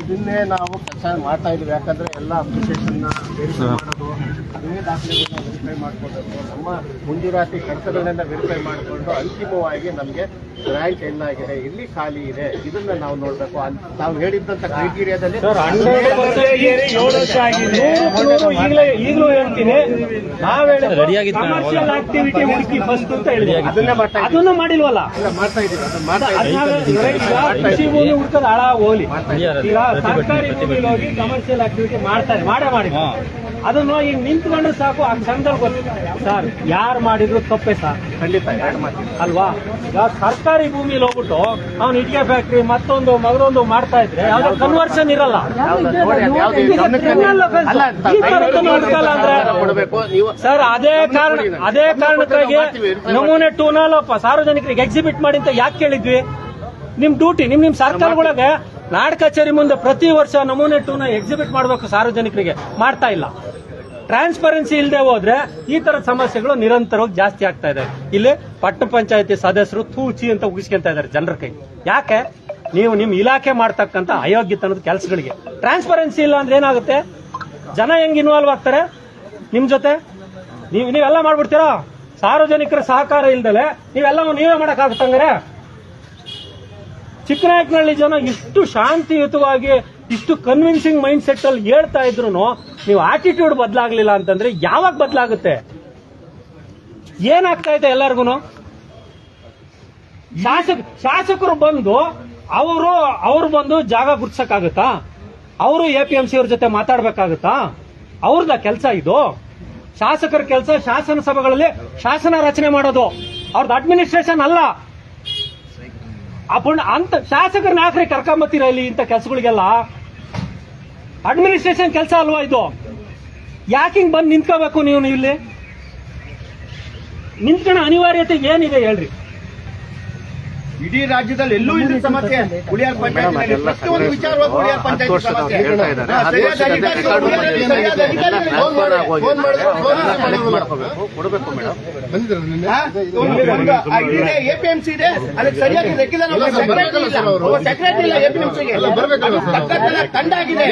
ಇದನ್ನೇ ನಾವು ಕೆಲಸ ಮಾಡ್ತಾ ಇದೀವಿ. ಯಾಕಂದ್ರೆ ಎಲ್ಲ ಅಪ್ಲಿಕೇಶನ್ ವೆರಿಫೈ ಮಾಡೋದು, ಅದೇ ದಾಖಲೆಗಳನ್ನ ವೆರಿಫೈ ಮಾಡ್ಕೊಳ್ಬೇಕು. ನಮ್ಮ ಮುಂಜೂರಾತಿ ಕೆಲಸಗಳನ್ನ ವೆರಿಫೈ ಮಾಡಿಕೊಂಡು ಅಂತಿಮವಾಗಿ ನಮಗೆ ಗ್ರಾಂಟ್ ಎಲ್ಲಾಗಿದೆ, ಎಲ್ಲಿ ಖಾಲಿ ಇದೆ, ಇದನ್ನ ನಾವು ನೋಡ್ಬೇಕು. ನಾವು ಹೇಳಿದ್ದಂತ ಕ್ರೈಟೀರಿಯಾದಲ್ಲಿ ಈಗಲೂ ಹೇಳ್ತೀನಿ, ಕಮರ್ಷಿಯಲ್ ಆಕ್ಟಿವಿಟಿ ಹುಡುಕಿ ಫಸ್ಟ್ ಅಂತ ಹೇಳಿದ್ವಿ. ಅದನ್ನ ಮಾಡಿಲ್ವಲ್ಲ, ಮಾಡ್ತಾ ಇದೀವಿ. ಅದನ್ನ ಮಾಡ್ತಾ ಇದೀವಿ. ಕೃಷಿ ಭೂಮಿ ಹುಡ್ಕೋದು ಹಾಳ ಹೋಗ್ಲಿ. ಈಗ ಸರ್ಕಾರಿ ಭೂಮಿಲಿ ಹೋಗಿ ಕಮರ್ಷಿಯಲ್ ಆಕ್ಟಿವಿಟಿ ಮಾಡ್ತಾರೆ, ಮಾಡಿ ಅದನ್ನು ಈಗ ನಿಂತ್ಕೊಂಡ್ರೆ ಸಾಕು. ಆ ಕ್ಷಣದಲ್ಲಿ ಗೊತ್ತಿಲ್ಲ ಸರ್, ಯಾರು ಮಾಡಿದ್ರು ತಪ್ಪೇ ಸರ್, ಖಂಡಿತ ಅಲ್ವಾ? ಈಗ ಸರ್ಕಾರಿ ಭೂಮಿಲಿ ಹೋಗ್ಬಿಟ್ಟು ಅವ್ನು ಇಟ್ಟಿಗೆ ಫ್ಯಾಕ್ಟ್ರಿ ಮಗದೊಂದು ಮಾಡ್ತಾ ಇದ್ರೆ ಯಾವ್ದು ಕನ್ವರ್ಷನ್ ಇರಲ್ಲ. ಸರ್ ಅದೇ ಕಾರಣಕ್ಕಾಗಿ ನಮೂನೆ 2 ಸಾರ್ವಜನಿಕರಿಗೆ ಎಕ್ಸಿಬಿಟ್ ಮಾಡಿ ಅಂತ ಯಾಕೆ ಕೇಳಿದ್ವಿ? ನಿಮ್ ಡ್ಯೂಟಿ, ನಿಮ್ ಸರ್ಕಾರಗಳಿಗೆ ನಾಡ್ ಕಚೇರಿ ಮುಂದೆ ಪ್ರತಿ ವರ್ಷ ನಮೂನೆ 2 ಎಕ್ಸಿಬಿಟ್ ಮಾಡಬೇಕು, ಸಾರ್ವಜನಿಕರಿಗೆ ಮಾಡ್ತಾ ಇಲ್ಲ. ಟ್ರಾನ್ಸ್ಪರೆನ್ಸಿ ಇಲ್ಲದೆ ಹೋದ್ರೆ ಈ ತರ ಸಮಸ್ಯೆಗಳು ನಿರಂತರವಾಗಿ ಜಾಸ್ತಿ ಆಗ್ತಾ ಇದೆ. ಇಲ್ಲಿ ಪಟ್ಟಣ ಪಂಚಾಯತಿ ಸದಸ್ಯರು ತೂಚಿ ಅಂತ ಉಗಿಸ್ಕೊಂತ ಇದ್ದಾರೆ ಜನರ ಕೈ. ಯಾಕೆ? ನೀವು ನಿಮ್ ಇಲಾಖೆ ಮಾಡ್ತಕ್ಕಂಥ ಅಯೋಗ್ಯತನದ ಕೆಲಸಗಳಿಗೆ ಟ್ರಾನ್ಸ್ಪರೆನ್ಸಿ ಇಲ್ಲ ಅಂದ್ರೆ ಏನಾಗುತ್ತೆ? ಜನ ಹೆಂಗ್ ಇನ್ವಾಲ್ವ್ ಆಗ್ತಾರೆ ನಿಮ್ ಜೊತೆ? ನೀವೆಲ್ಲ ಮಾಡ್ಬಿಡ್ತೀರಾ? ಸಾರ್ವಜನಿಕರ ಸಹಕಾರ ಇಲ್ದಲೆ ನೀವೇ ಮಾಡಕ್ಕಾಗುತ್ತಂಗಾರೆ? ಚಿಕ್ಕನಾಯಕನಹಳ್ಳಿ ಜನ ಇಷ್ಟು ಶಾಂತಿಯುತವಾಗಿ, ಇಷ್ಟು ಕನ್ವಿನ್ಸಿಂಗ್ ಮೈಂಡ್ ಸೆಟ್ ಅಲ್ಲಿ ಹೇಳ್ತಾ ಇದ್ರು ನೀವು ಆಟಿಟ್ಯೂಡ್ ಬದಲಾಗ್ಲಿಲ್ಲ ಅಂತಂದ್ರೆ ಯಾವಾಗ ಬದಲಾಗುತ್ತೆ? ಏನಾಗ್ತಾ ಇದೆ ಎಲ್ಲರಿಗೂ? ಶಾಸಕರು ಬಂದು ಅವರು ಬಂದು ಜಾಗ ಗುರ್ಸಕ್ಕಾಗತ್ತಾ? ಅವರು APMC ಅವ್ರ ಜೊತೆ ಮಾತಾಡ್ಬೇಕಾಗತ್ತಾ? ಅವ್ರದ ಕೆಲಸ ಇದು. ಶಾಸಕರ ಕೆಲಸ ಶಾಸನ ಸಭೆಗಳಲ್ಲಿ ಶಾಸನ ರಚನೆ ಮಾಡೋದು, ಅವ್ರದ್ದು ಅಡ್ಮಿನಿಸ್ಟ್ರೇಷನ್ ಅಲ್ಲ. ಅಂತ ಶಾಸಕರನ್ನ ಆಖರಿ ಕರ್ಕೊಂಬತ್ತೀರ ಇಲ್ಲಿ ಇಂಥ ಕೆಲಸಗಳಿಗೆಲ್ಲ? ಅಡ್ಮಿನಿಸ್ಟ್ರೇಷನ್ ಕೆಲಸ ಅಲ್ವಾ ಇದು? ಯಾಕಿಂಗ್ ಬಂದು ನಿಂತ್ಕೋಬೇಕು ನೀವು? ಇಲ್ಲಿ ನಿಂತ್ಕೊಳ್ಳೋ ಅನಿವಾರ್ಯತೆ ಏನಿದೆ ಹೇಳ್ರಿ? ಇಡೀ ರಾಜ್ಯದಲ್ಲಿ ಎಲ್ಲೂ ಇದು ಸಮಸ್ಯೆ. ಉಳಿಯಾರ್ ಪಂಚಾಯತ್ ಪ್ರತಿಯೊಂದು ವಿಚಾರವಾಗಿ ಉಳಿಯಾರ್ ಪಂಚಾಯತ್ ಸಮಸ್ಯೆ. ಕೊಡಬೇಕು ಮೇಡಮ್. APMC ಇದೆ, ಅದಕ್ಕೆ ಸರಿಯಾಗಿ ರೆಗ್ಯುಲರ್ ಸೆಕ್ರೆಟರಿ ಇಲ್ಲ. APMCಗೆ ತಂಡ ಆಗಿದೆ,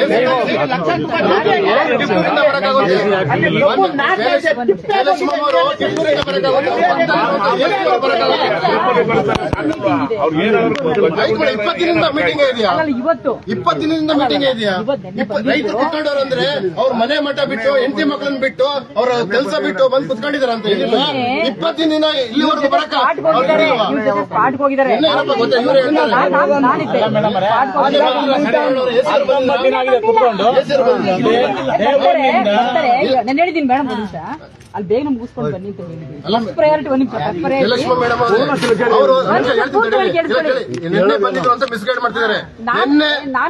ಇಪ್ಪತ್ತಿನಿಂದ ಮೀಟಿಂಗ್ ಇದೆಯಾ? 20 ದಿನದಿಂದ ಮೀಟಿಂಗ್ ಇದೆಯಾ? ರೈತರು ಕುತ್ಕೊಂಡವ್ರು ಅಂದ್ರೆ ಅವ್ರ ಮನೆ ಮಠ ಬಿಟ್ಟು, ಹೆಂಡತಿ ಮಕ್ಕಳನ್ನ ಬಿಟ್ಟು, ಅವ್ರ ಕೆಲಸ ಬಿಟ್ಟು ಬಂದು ಕುತ್ಕೊಂಡಿದಾರ ಅಂತ ಹೇಳಿಲ್ಲ. 20 ದಿನ ಇಲ್ಲಿವರೆಗೂ ಬರಕ ನಾನು ಹೇಳಿದ್ದೀನಿ ಮೇಡಮ್, ಅಲ್ಲಿ ಬೇಗ ಮುಗಿಸ್ಕೊಂಡು ಬನ್ನಿ ಅಂತ ಹೇಳಿದ್ದೀನಿ. ಪ್ರಯಾರಿಟಿ ನಿನ್ನೆ ಬಂದಿದ್ರು ಅಂತ ಮಿಸ್ಗೈಡ್ ಮಾಡ್ತಿದ್ದಾರೆ.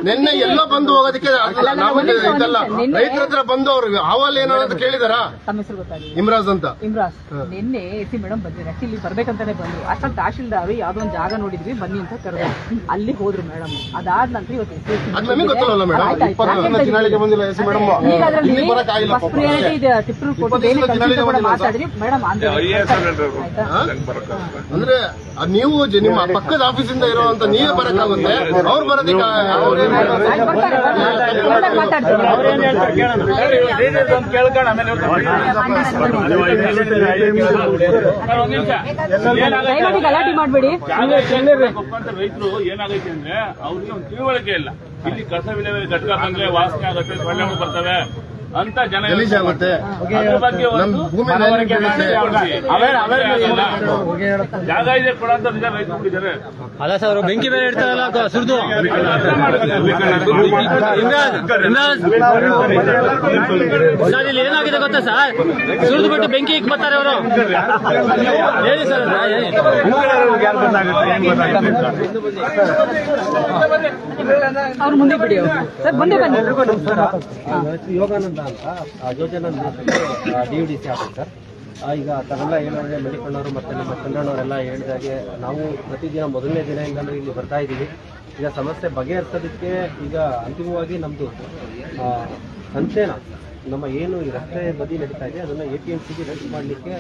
ನಿನ್ನೆ ಎಲ್ಲೋ ಬಂದು ಹೋಗೋದಕ್ಕೆ ಇದಲ್ಲ, ರೈತರ ಹತ್ರ ಬಂದು ಅವ್ರು ಅಹವಾಲು ಏನೋ ಅಂತ ಕೇಳಿದಾರ. ತಮ್ಮ ಹೆಸರು ಗೊತ್ತಾಗಿದೆ, ಇಮ್ರಾಜ್ ಅಂತ. ಇಮ್ರಾಜ್ ನಿನ್ನೆ AC ಮೇಡಮ್ ಬಂದಿದ್ರು. ಆಕ್ಚುಲಿ ಬರ್ಬೇಕಂತಾನೆ ಬಂದ್ರು. ಅಷ್ಟೊಂದು ತಹಶೀಲ್ದಾರ್ ಯಾವ್ದೋ ಒಂದು ಜಾಗ ನೋಡಿದ್ವಿ ಬನ್ನಿ ಅಂತ ಕರೆದ್ರು. ಅಲ್ಲಿ ಹೋದ್ರು ಮೇಡಮ್. ಅದಾದ ನಂತರ ಇವತ್ತು ಅದು ನಮಗೆ ಗೊತ್ತಲ್ಲ ಮೇಡಮ್. 20 ದಿನಾಳಿಗೆ ಬಂದಿಲ್ಲ AC ಮೇಡಮ್. ಈಗ ಅದರಲ್ಲಿ ಫಸ್ಟ್ ಪ್ರಿಯಾರಿಟಿ ಇದೆ. ಟಿಪ್ಪು ಕೊಟ್ಟು ಮಾತಾಡಿದ್ರಿ ಮೇಡಮ್. ಅಂದ್ರೆ ನೀವು ನಿಮ್ಮ ಪಕ್ಕದ ಆಫೀಸಿಂದ ಇರುವಂತ ನೀವೇ ಬರಕ್ಕಾಗುತ್ತೆ, ಅವ್ರು ಬರೋದಕ್ಕೆ ಗಲಾಟೆ ಮಾಡಬೇಡಿ. ರೈತರು ಏನಾಗೈತೆ ಅಂದ್ರೆ ಅವ್ರಿಗೆ ಒಂದು ತಿಳುವಳಿಕೆ ಇಲ್ಲ. ಇಲ್ಲಿ ಕಸ ವಿಲೇವಾರಿ ಘಟಕ ಬಂದ್ರೆ ವಾಸನೆ ಆಗುತ್ತೆ, ಸೊಳ್ಳೆಗಳು ಬರ್ತವೆ ಅಂತ ಜನ ಗಲೀಜಾಗುತ್ತೆ. ಜಾಗ ಇದೆ ಕೊಡಂತ ನಿಜ ರೈತರು ಬಿಟ್ಟಿದ್ದಾರೆ. ಅಲ್ಲ ಸರ್, ಬೆಂಕಿ ಬೇರೆ ಇಡ್ತಾರಲ್ಲ ಸುರಿದು. ಸರ್ ಇಲ್ಲಿ ಏನಾಗಿದೆ ಗೊತ್ತಾ ಸರ್? ಸುರಿದು ಬಿಟ್ಟು ಬೆಂಕಿ ಬರ್ತಾರೆ ಅವರು. ಹೇಳಿ ಸರ್. ಅವ್ರು ಮುಂದೆ ಬಿಡಿ ಸರ್, ಮುಂದೆ ಬನ್ನಿ. ಯೋಗಾನಂದ ಅಂತ ಯೋಜನಾ DUDC ಆಫೀಸರ್. ಈಗ ತಾವೆಲ್ಲ ಹೇಳಿದ್ರೆ ಮಲ್ಲಿಕಣ್ಣವರು ಮತ್ತೆ ನಮ್ಮ ಚಂದ್ರಣ್ಣವರೆಲ್ಲ ಹೇಳಿದಾಗೆ ನಾವು ಪ್ರತಿದಿನ ಮೊದಲನೇ ದಿನದಿಂದಲೂ ಇಲ್ಲಿ ಬರ್ತಾ ಇದ್ದೀವಿ. ಈಗ ಸಮಸ್ಯೆ ಬಗೆಹರಿಸೋದಕ್ಕೆ ಈಗ ಅಂತಿಮವಾಗಿ ನಮ್ಮದು ಸಂಚಯನ ನಮ್ಮ ಏನು ಈ ರಸ್ತೆ ಬದಿ ನಡೀತಾ ಇದೆ ಅದನ್ನು APMCಗೆ ರೆಸ್ಟ್ ಮಾಡಲಿಕ್ಕೆ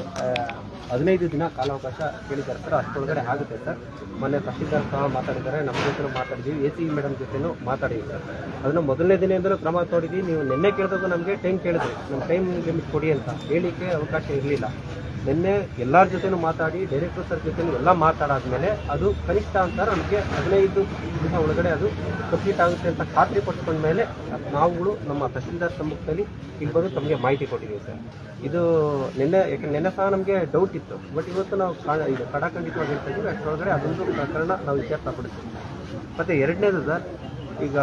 15 ದಿನ ಕಾಲಾವಕಾಶ ಕೇಳಿದ್ದಾರೆ ಸರ್. ಅಷ್ಟೊಳಗಡೆ ಆಗುತ್ತೆ ಸರ್. ಮೊನ್ನೆ ತಹಶೀಲ್ದಾರ್ ಸಹ ಮಾತಾಡಿದ್ದಾರೆ, ನಮ್ಮ ಜೊತೆ ಮಾತಾಡಿದ್ದೀವಿ, AC ಮೇಡಮ್ ಜೊತೆನೂ ಮಾತಾಡಿದ್ದೀವಿ ಸರ್. ಅದನ್ನು ಮೊದಲನೇ ದಿನದಿಂದಲೂ ಕ್ರಮ ತಗೊಂಡಿದ್ದೀವಿ. ನೀವು ನಿನ್ನೆ ಕೇಳಿದಾಗ ನಮಗೆ ಟೈಮ್ ಕೇಳಿದ್ರಿ, ನಮ್ಮ ಟೈಮ್ ಲಿಮಿಟ್ ಕೊಡಿ ಅಂತ ಹೇಳಲಿಕ್ಕೆ ಅವಕಾಶ ಇರಲಿಲ್ಲ. ನಿನ್ನೆ ಎಲ್ಲರ ಜೊತೆನೂ ಮಾತಾಡಿ ಡೈರೆಕ್ಟರ್ ಸರ್ ಜೊತೆನೂ ಎಲ್ಲ ಮಾತಾಡಾದ್ಮೇಲೆ ಅದು ಕನಿಷ್ಠ ಅಂತ ನಮಗೆ 15 ದಿನ ಒಳಗಡೆ ಅದು ಕಂಪ್ಲೀಟ್ ಆಗುತ್ತೆ ಅಂತ ಖಾತ್ರಿ ಪಡ್ಕೊಂಡ ಮೇಲೆ ನಾವುಗಳು ನಮ್ಮ ತಹಶೀಲ್ದಾರ್ ಸಮ್ಮುಖದಲ್ಲಿ ಇಲ್ಲಿ ಬಂದು ತಮಗೆ ಮಾಹಿತಿ ಕೊಟ್ಟಿದ್ದೀವಿ ಸರ್. ಇದು ನಿನ್ನೆ ಸಹ ನಮಗೆ ಡೌಟ್ ಇತ್ತು, ಬಟ್ ಇವತ್ತು ನಾವು ಇದು ಕಡಾಖಂಡಿತವಾಗಿ ಹೇಳ್ತಾ ಇದ್ದೀವಿ. ಅಷ್ಟರೊಳಗಡೆ ಅದೊಂದು ಪ್ರಕರಣ ನಾವು ಇತ್ಯರ್ಥಪಡಿಸ್ತೀವಿ. ಮತ್ತು ಎರಡನೇದು ಸರ್, ಈಗ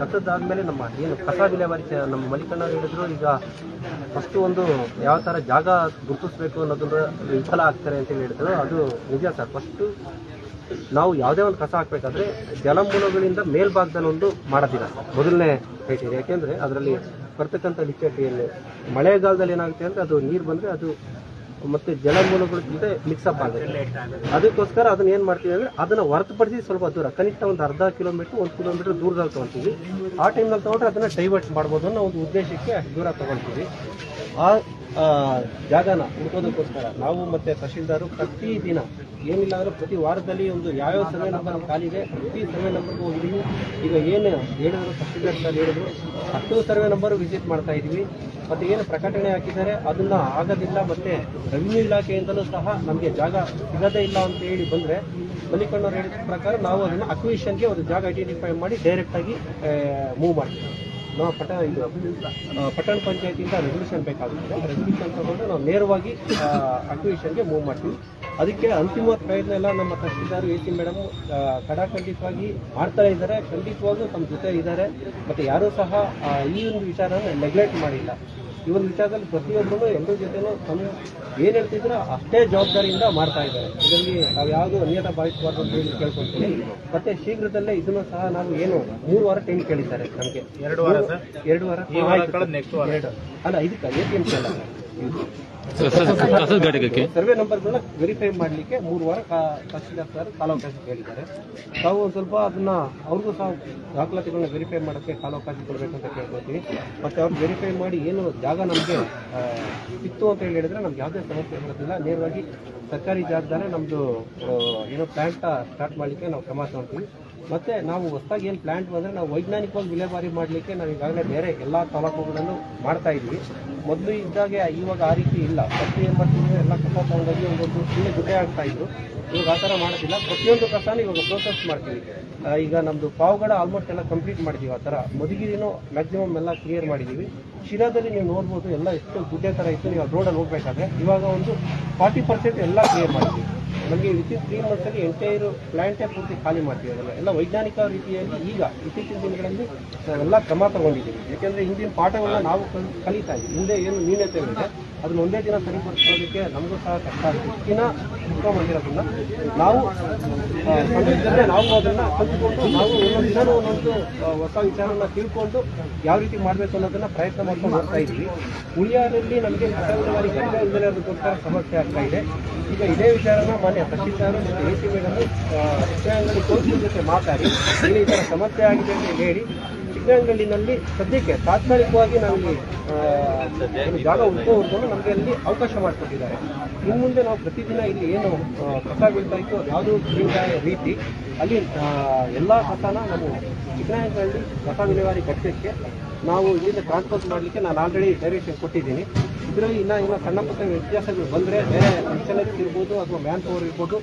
ಕಸದಾದ್ಮೇಲೆ ನಮ್ಮ ಏನು ಕಸ ವಿಲೇವಾರಿ ನಮ್ಮ ಮಲ್ಲಿಕಣ್ಣವ್ರು ಹೇಳಿದ್ರು, ಈಗ ಫಸ್ಟು ಒಂದು ಯಾವ ಥರ ಜಾಗ ಗುರುತಿಸ್ಬೇಕು ಅನ್ನೋದನ್ನ ವಿಫಲ ಆಗ್ತಾರೆ ಅಂತ ಹೇಳಿದ್ರು. ಅದು ನಿಜ ಸರ್. ಫಸ್ಟು ನಾವು ಯಾವುದೇ ಒಂದು ಕಸ ಹಾಕಬೇಕಾದ್ರೆ ಜಲಮೂಲಗಳಿಂದ ಮೇಲ್ಭಾಗದಲ್ಲಿ ಒಂದು ಮಾಡೋದಿಲ್ಲ ಸರ್, ಮೊದಲನೇ ಕ್ರೈಟೀರಿಯಾ. ಯಾಕೆಂದರೆ ಅದರಲ್ಲಿ ಬರ್ತಕ್ಕಂಥ ಲಿಕ್ವಿಡ್ ಮಳೆಗಾಲದಲ್ಲಿ ಏನಾಗುತ್ತೆ ಅಂದರೆ ಅದು ನೀರು ಬಂದರೆ ಅದು ಮತ್ತೆ ಜಲಮೂಲಗಳ ಜೊತೆ ಮಿಕ್ಸಪ್ ಆಗುತ್ತೆ. ಅದಕ್ಕೋಸ್ಕರ ಅದನ್ನ ಏನು ಮಾಡ್ತೀವಿ ಅಂದರೆ ಅದನ್ನು ಹೊರತುಪಡಿಸಿ ಸ್ವಲ್ಪ ದೂರ, ಕನಿಷ್ಠ ಒಂದು ಅರ್ಧ ಕಿಲೋಮೀಟ್ರ್ 1 ಕಿಲೋಮೀಟ್ರ್ ದೂರದಲ್ಲಿ ತೊಗೊಳ್ತೀವಿ. ಆ ಟೈಮ್ನಲ್ಲಿ ತೊಗೊಂಡ್ರೆ ಅದನ್ನು ಡೈವರ್ಟ್ ಮಾಡ್ಬೋದು ಅನ್ನೋ ಒಂದು ಉದ್ದೇಶಕ್ಕೆ ಅಷ್ಟು ದೂರ ತೊಗೊಳ್ತೀವಿ. ಆ ಜಾಗನ ಹುಡ್ಕೋದಕ್ಕೋಸ್ಕರ ನಾವು ಮತ್ತೆ ತಹಶೀಲ್ದಾರು ಪ್ರತಿದಿನ ಏನಿಲ್ಲ ಅಂದರೆ ಪ್ರತಿ ವಾರದಲ್ಲಿ ಒಂದು ಯಾವ್ಯಾವ ಸರ್ವೆ ನಂಬರ್ ಕಾಲಿದೆ ಪ್ರತಿ ಸರ್ವೆ ನಂಬರ್ಗೆ ಹೋಗಿದ್ದೀವಿ. ಈಗ ಏನು ಹೇಳಿದ್ರು ತಹಶೀಲ್ದಾರ್ ಸರ್ ಹೇಳಿದ್ರು, 10 ಸರ್ವೆ ನಂಬರ್ ವಿಸಿಟ್ ಮಾಡ್ತಾ ಇದ್ದೀವಿ. ಮತ್ತು ಏನು ಪ್ರಕಟಣೆ ಹಾಕಿದ್ದಾರೆ ಅದನ್ನು ಆಗೋದಿಲ್ಲ, ಮತ್ತು ರೆವಿನ್ಯೂ ಇಲಾಖೆಯಿಂದಲೂ ಸಹ ನಮಗೆ ಜಾಗ ಸಿಗೋದೇ ಇಲ್ಲ ಅಂತ ಹೇಳಿ ಬಂದರೆ ಮಲ್ಲಿಕಣ್ಣವ್ರು ಹೇಳಿದ ಪ್ರಕಾರ ನಾವು ಅದನ್ನು ಅಕ್ವಿಷನ್ಗೆ ಒಂದು ಜಾಗ ಐಡೆಂಟಿಫೈ ಮಾಡಿ ಡೈರೆಕ್ಟಾಗಿ ಮೂವ್ ಮಾಡ್ತೀವಿ. ನಾವು ಪಟ್ಟಣ ಪಂಚಾಯತಿಯಿಂದ ರೆಸಲ್ಯೂಷನ್ ಬೇಕಾಗುತ್ತೆ. ರೆಸಲ್ಯೂಷನ್ ತಗೊಂಡು ನಾವು ನೇರವಾಗಿ ಅಕ್ವಿಷನ್ಗೆ ಮೂವ್ ಮಾಡ್ತೀವಿ. ಅದಕ್ಕೆ ಅಂತಿಮ ಪ್ರಯತ್ನ ಎಲ್ಲ ನಮ್ಮ ತಹಶೀಲ್ದಾರ್ AC ಮೇಡಮ್ ಕಡಾಖಂಡಿತವಾಗಿ ಮಾಡ್ತಾ ಇದ್ದಾರೆ. ಖಂಡಿತವಾಗೂ ತಮ್ಮ ಜೊತೆ ಇದ್ದಾರೆ. ಮತ್ತು ಯಾರೂ ಸಹ ಈ ಒಂದು ವಿಚಾರನ ನೆಗ್ಲೆಕ್ಟ್ ಮಾಡಿಲ್ಲ. ಈ ಒಂದು ವಿಚಾರದಲ್ಲಿ ಪ್ರತಿಯೊಬ್ಬರು ಎಲ್ಲರ ಜೊತೆನೂ ತಮ್ಮ ಏನು ಹೇಳ್ತಿದ್ರು ಅಷ್ಟೇ ಜವಾಬ್ದಾರಿಯಿಂದ ಮಾಡ್ತಾ ಇದ್ದಾರೆ. ಇದರಲ್ಲಿ ನಾವು ಯಾವುದು ಅನ್ಯತಾ ಭಾವಿಸಬಾರ್ದು ಅಂತ ಹೇಳಿ ಕೇಳ್ಕೊಳ್ತೀವಿ. ಮತ್ತೆ ಶೀಘ್ರದಲ್ಲೇ ಇದನ್ನು ಸಹ ನಾವು ಏನು 3 ವಾರ ಟೈಮ್ ಕೇಳಿದ್ದಾರೆ ನಮಗೆ. 2 ವಾರ ಅಲ್ಲ, ಇದಕ್ಕೆ APMC ಅಲ್ಲ, ಸರ್ವೆ ನಂಬರ್ಗಳನ್ನ ವೆರಿಫೈ ಮಾಡಲಿಕ್ಕೆ 3 ವಾರ ತಹಶೀಲ್ದಾರ್ ಸರ್ ಕಾಲಾವಕಾಶ ಕೇಳಿದ್ದಾರೆ. ತಾವು ಒಂದು ಸ್ವಲ್ಪ ಅದನ್ನ ಅವ್ರಿಗೂ ಸಹ ದಾಖಲಾತಿಗಳನ್ನ ವೆರಿಫೈ ಮಾಡೋಕ್ಕೆ ಕಾಲಾವಕಾಶ ಕೊಡಬೇಕಂತ ಕೇಳ್ಕೊಳ್ತೀವಿ. ಮತ್ತು ಅವ್ರು ವೆರಿಫೈ ಮಾಡಿ ಏನು ಜಾಗ ನಮಗೆ ಸಿಕ್ತು ಅಂತ ಹೇಳಿದ್ರೆ ನಮ್ಗೆ ಯಾವುದೇ ಸಮಸ್ಯೆ ಬರೋದಿಲ್ಲ. ನೇರವಾಗಿ ಸರ್ಕಾರಿ ಜಾಗದಲ್ಲೇ ನಮ್ಮದು ಏನೋ ಪ್ಲಾಂಟ್ ಸ್ಟಾರ್ಟ್ ಮಾಡಲಿಕ್ಕೆ ನಾವು ಕ್ರಮ ತಗೊಳ್ತೀವಿ. ಮತ್ತು ನಾವು ಹೊಸದಾಗಿ ಏನು ಪ್ಲಾಂಟ್ ಬಂದರೆ ನಾವು ವೈಜ್ಞಾನಿಕವಾಗಿ ವಿಲೇವಾರಿ ಮಾಡಲಿಕ್ಕೆ ನಾವು ಈಗಾಗಲೇ ಬೇರೆ ಎಲ್ಲ ತಾಲೂಕುಗಳನ್ನು ಮಾಡ್ತಾ ಇದ್ವಿ. ಮೊದಲು ಇದ್ದಾಗೆ ಇವಾಗ ಆ ರೀತಿ ಇಲ್ಲ. ಫಸ್ಟ್ ಏನು ಮಾಡ್ತಿದ್ವಿ, ಎಲ್ಲ ಕಸ ತಗೊಂಡೋಗಿ ಒಂದೊಂದು ಸುಮ್ಮನೆ ಗುಡ್ಡೆ ಆಗ್ತಾ ಇದ್ರು. ಇವಾಗ ಆ ಥರ ಮಾಡೋದಿಲ್ಲ. ಪ್ರತಿಯೊಂದು ಕಸನೂ ಇವಾಗ ಪ್ರೋಸೆಸ್ ಮಾಡ್ತೀವಿ. ಈಗ ನಮ್ಮದು ಪಾವಗಡ ಆಲ್ಮೋಸ್ಟ್ ಎಲ್ಲ ಕಂಪ್ಲೀಟ್ ಮಾಡಿದ್ದೀವಿ. ಆ ಥರ ಮಧುಗಿರಿನೂ ಮ್ಯಾಕ್ಸಿಮಮ್ ಎಲ್ಲ ಕ್ಲಿಯರ್ ಮಾಡಿದ್ದೀವಿ. ಶಿರಾದಲ್ಲಿ ನೀವು ನೋಡ್ಬೋದು ಎಲ್ಲ ಎಷ್ಟು ಗುಡ್ಡೆ ಥರ ಇತ್ತು. ನೀವು ರೋಡಲ್ಲಿ ಹೋಗ್ಬೇಕಾದ್ರೆ ಇವಾಗ ಒಂದು 40% ಎಲ್ಲ ಕ್ಲಿಯರ್ ಮಾಡಿದ್ದೀವಿ. ನಮಗೆ ವಿತಿನ್ 3 ಮಂತ್ಸಲ್ಲಿ ಎಂಟೈರ್ ಪ್ಲಾಂಟೇ ಪೂರ್ತಿ ಖಾಲಿ ಮಾಡ್ತೀವಿ. ಅದೆಲ್ಲ ಎಲ್ಲ ವೈಜ್ಞಾನಿಕ ರೀತಿಯಲ್ಲಿ ಈಗ ಇತ್ತೀಚಿನ ದಿನಗಳಲ್ಲಿ ನಾವೆಲ್ಲ ಕ್ರಮ ತಗೊಂಡಿದ್ದೀವಿ. ಯಾಕೆಂದರೆ ಹಿಂದಿನ ಪಾಠಗಳನ್ನ ನಾವು ಕಲಿತಾ ಇದ್ದೀವಿ. ಹಿಂದೆ ಏನು ನ್ಯೂನತೆ ಇದೆ ಅದನ್ನ ಒಂದೇ ದಿನ ಸರಿಪಡಿಸೋದಕ್ಕೆ ನಮಗೂ ಸಹ ಕಷ್ಟ ಆಗ್ತದೆ. ದಿನ ಬಂದಿರೋದನ್ನ ನಾವು ಸಂಘಟನೆ ನಾವು ಅದನ್ನು ಕಲಿತ್ಕೊಂಡು ನಾವು ಒಂದೊಂದು ದಿನವೂ ಒಂದೊಂದು ಹೊಸ ವಿಚಾರನ ತಿಳ್ಕೊಂಡು ಯಾವ ರೀತಿ ಮಾಡಬೇಕು ಅನ್ನೋದನ್ನ ಪ್ರಯತ್ನ ಮಾಡ್ಕೊಂಡು ಹೋಗ್ತಾ ಇದ್ವಿ. ಉಳಿಯಾರಲ್ಲಿ ನಮಗೆ ಕಸ ವಿಲೇವಾರಿ ಘಟಕ ಇಲ್ಲದೆ ಅದಕ್ಕೋಸ್ಕರ ಸಮಸ್ಯೆ ಆಗ್ತಾ ಇದೆ. ಈಗ ಇದೇ ವಿಚಾರನ ಮಾನ್ಯ ತಹಶೀಲ್ದಾರ್ ಮತ್ತು AC ಮೇಡಮ್ ಚಿಕ್ಕನಹಳ್ಳಿ ಕೋರ್ಟ್ ಜೊತೆ ಮಾತಾಡಿ ಈ ಥರ ಸಮಸ್ಯೆ ಆಗಿದೆ ಅಂತ ಹೇಳಿ ಚಿಕ್ಕನಹಳ್ಳಿನಲ್ಲಿ ಸದ್ಯಕ್ಕೆ ತಾತ್ಕಾಲಿಕವಾಗಿ ನಮಗೆ ಜಾಗ ಹುಡ್ಕೊಂಡು ನಮಗೆ ಅಲ್ಲಿ ಅವಕಾಶ ಮಾಡಿಕೊಟ್ಟಿದ್ದಾರೆ. ಇನ್ನು ಮುಂದೆ ನಾವು ಪ್ರತಿದಿನ ಇಲ್ಲಿ ಏನು ಕಸ ಬೀಳ್ತಾ ಇತ್ತು ಯಾವುದೂ ರೀತಿ ಅಲ್ಲಿ ಎಲ್ಲ ಕಸನ ನಾವು ಚಿಕ್ಕನಹಳ್ಳಿ ಕಸ ವಿಲೇವಾರಿ ಘಟಕಕ್ಕೆ ನಾವು ಇಲ್ಲಿಂದ ಟ್ರಾನ್ಸ್ಪೋರ್ಟ್ ಮಾಡಲಿಕ್ಕೆ ನಾನು ಆಲ್ರೆಡಿ ಡೈರೆಕ್ಷನ್ ಕೊಟ್ಟಿದ್ದೀನಿ. ಇದರಲ್ಲಿ ಇನ್ನೂ ಸಣ್ಣ ಪುಟ್ಟ ವ್ಯತ್ಯಾಸಗಳು ಬಂದರೆ ಬೇರೆ ಮಿಷನರೀಸ್ ಇರ್ಬೋದು ಅಥವಾ ಮ್ಯಾನ್ ಪವರ್ ಇರ್ಬೋದು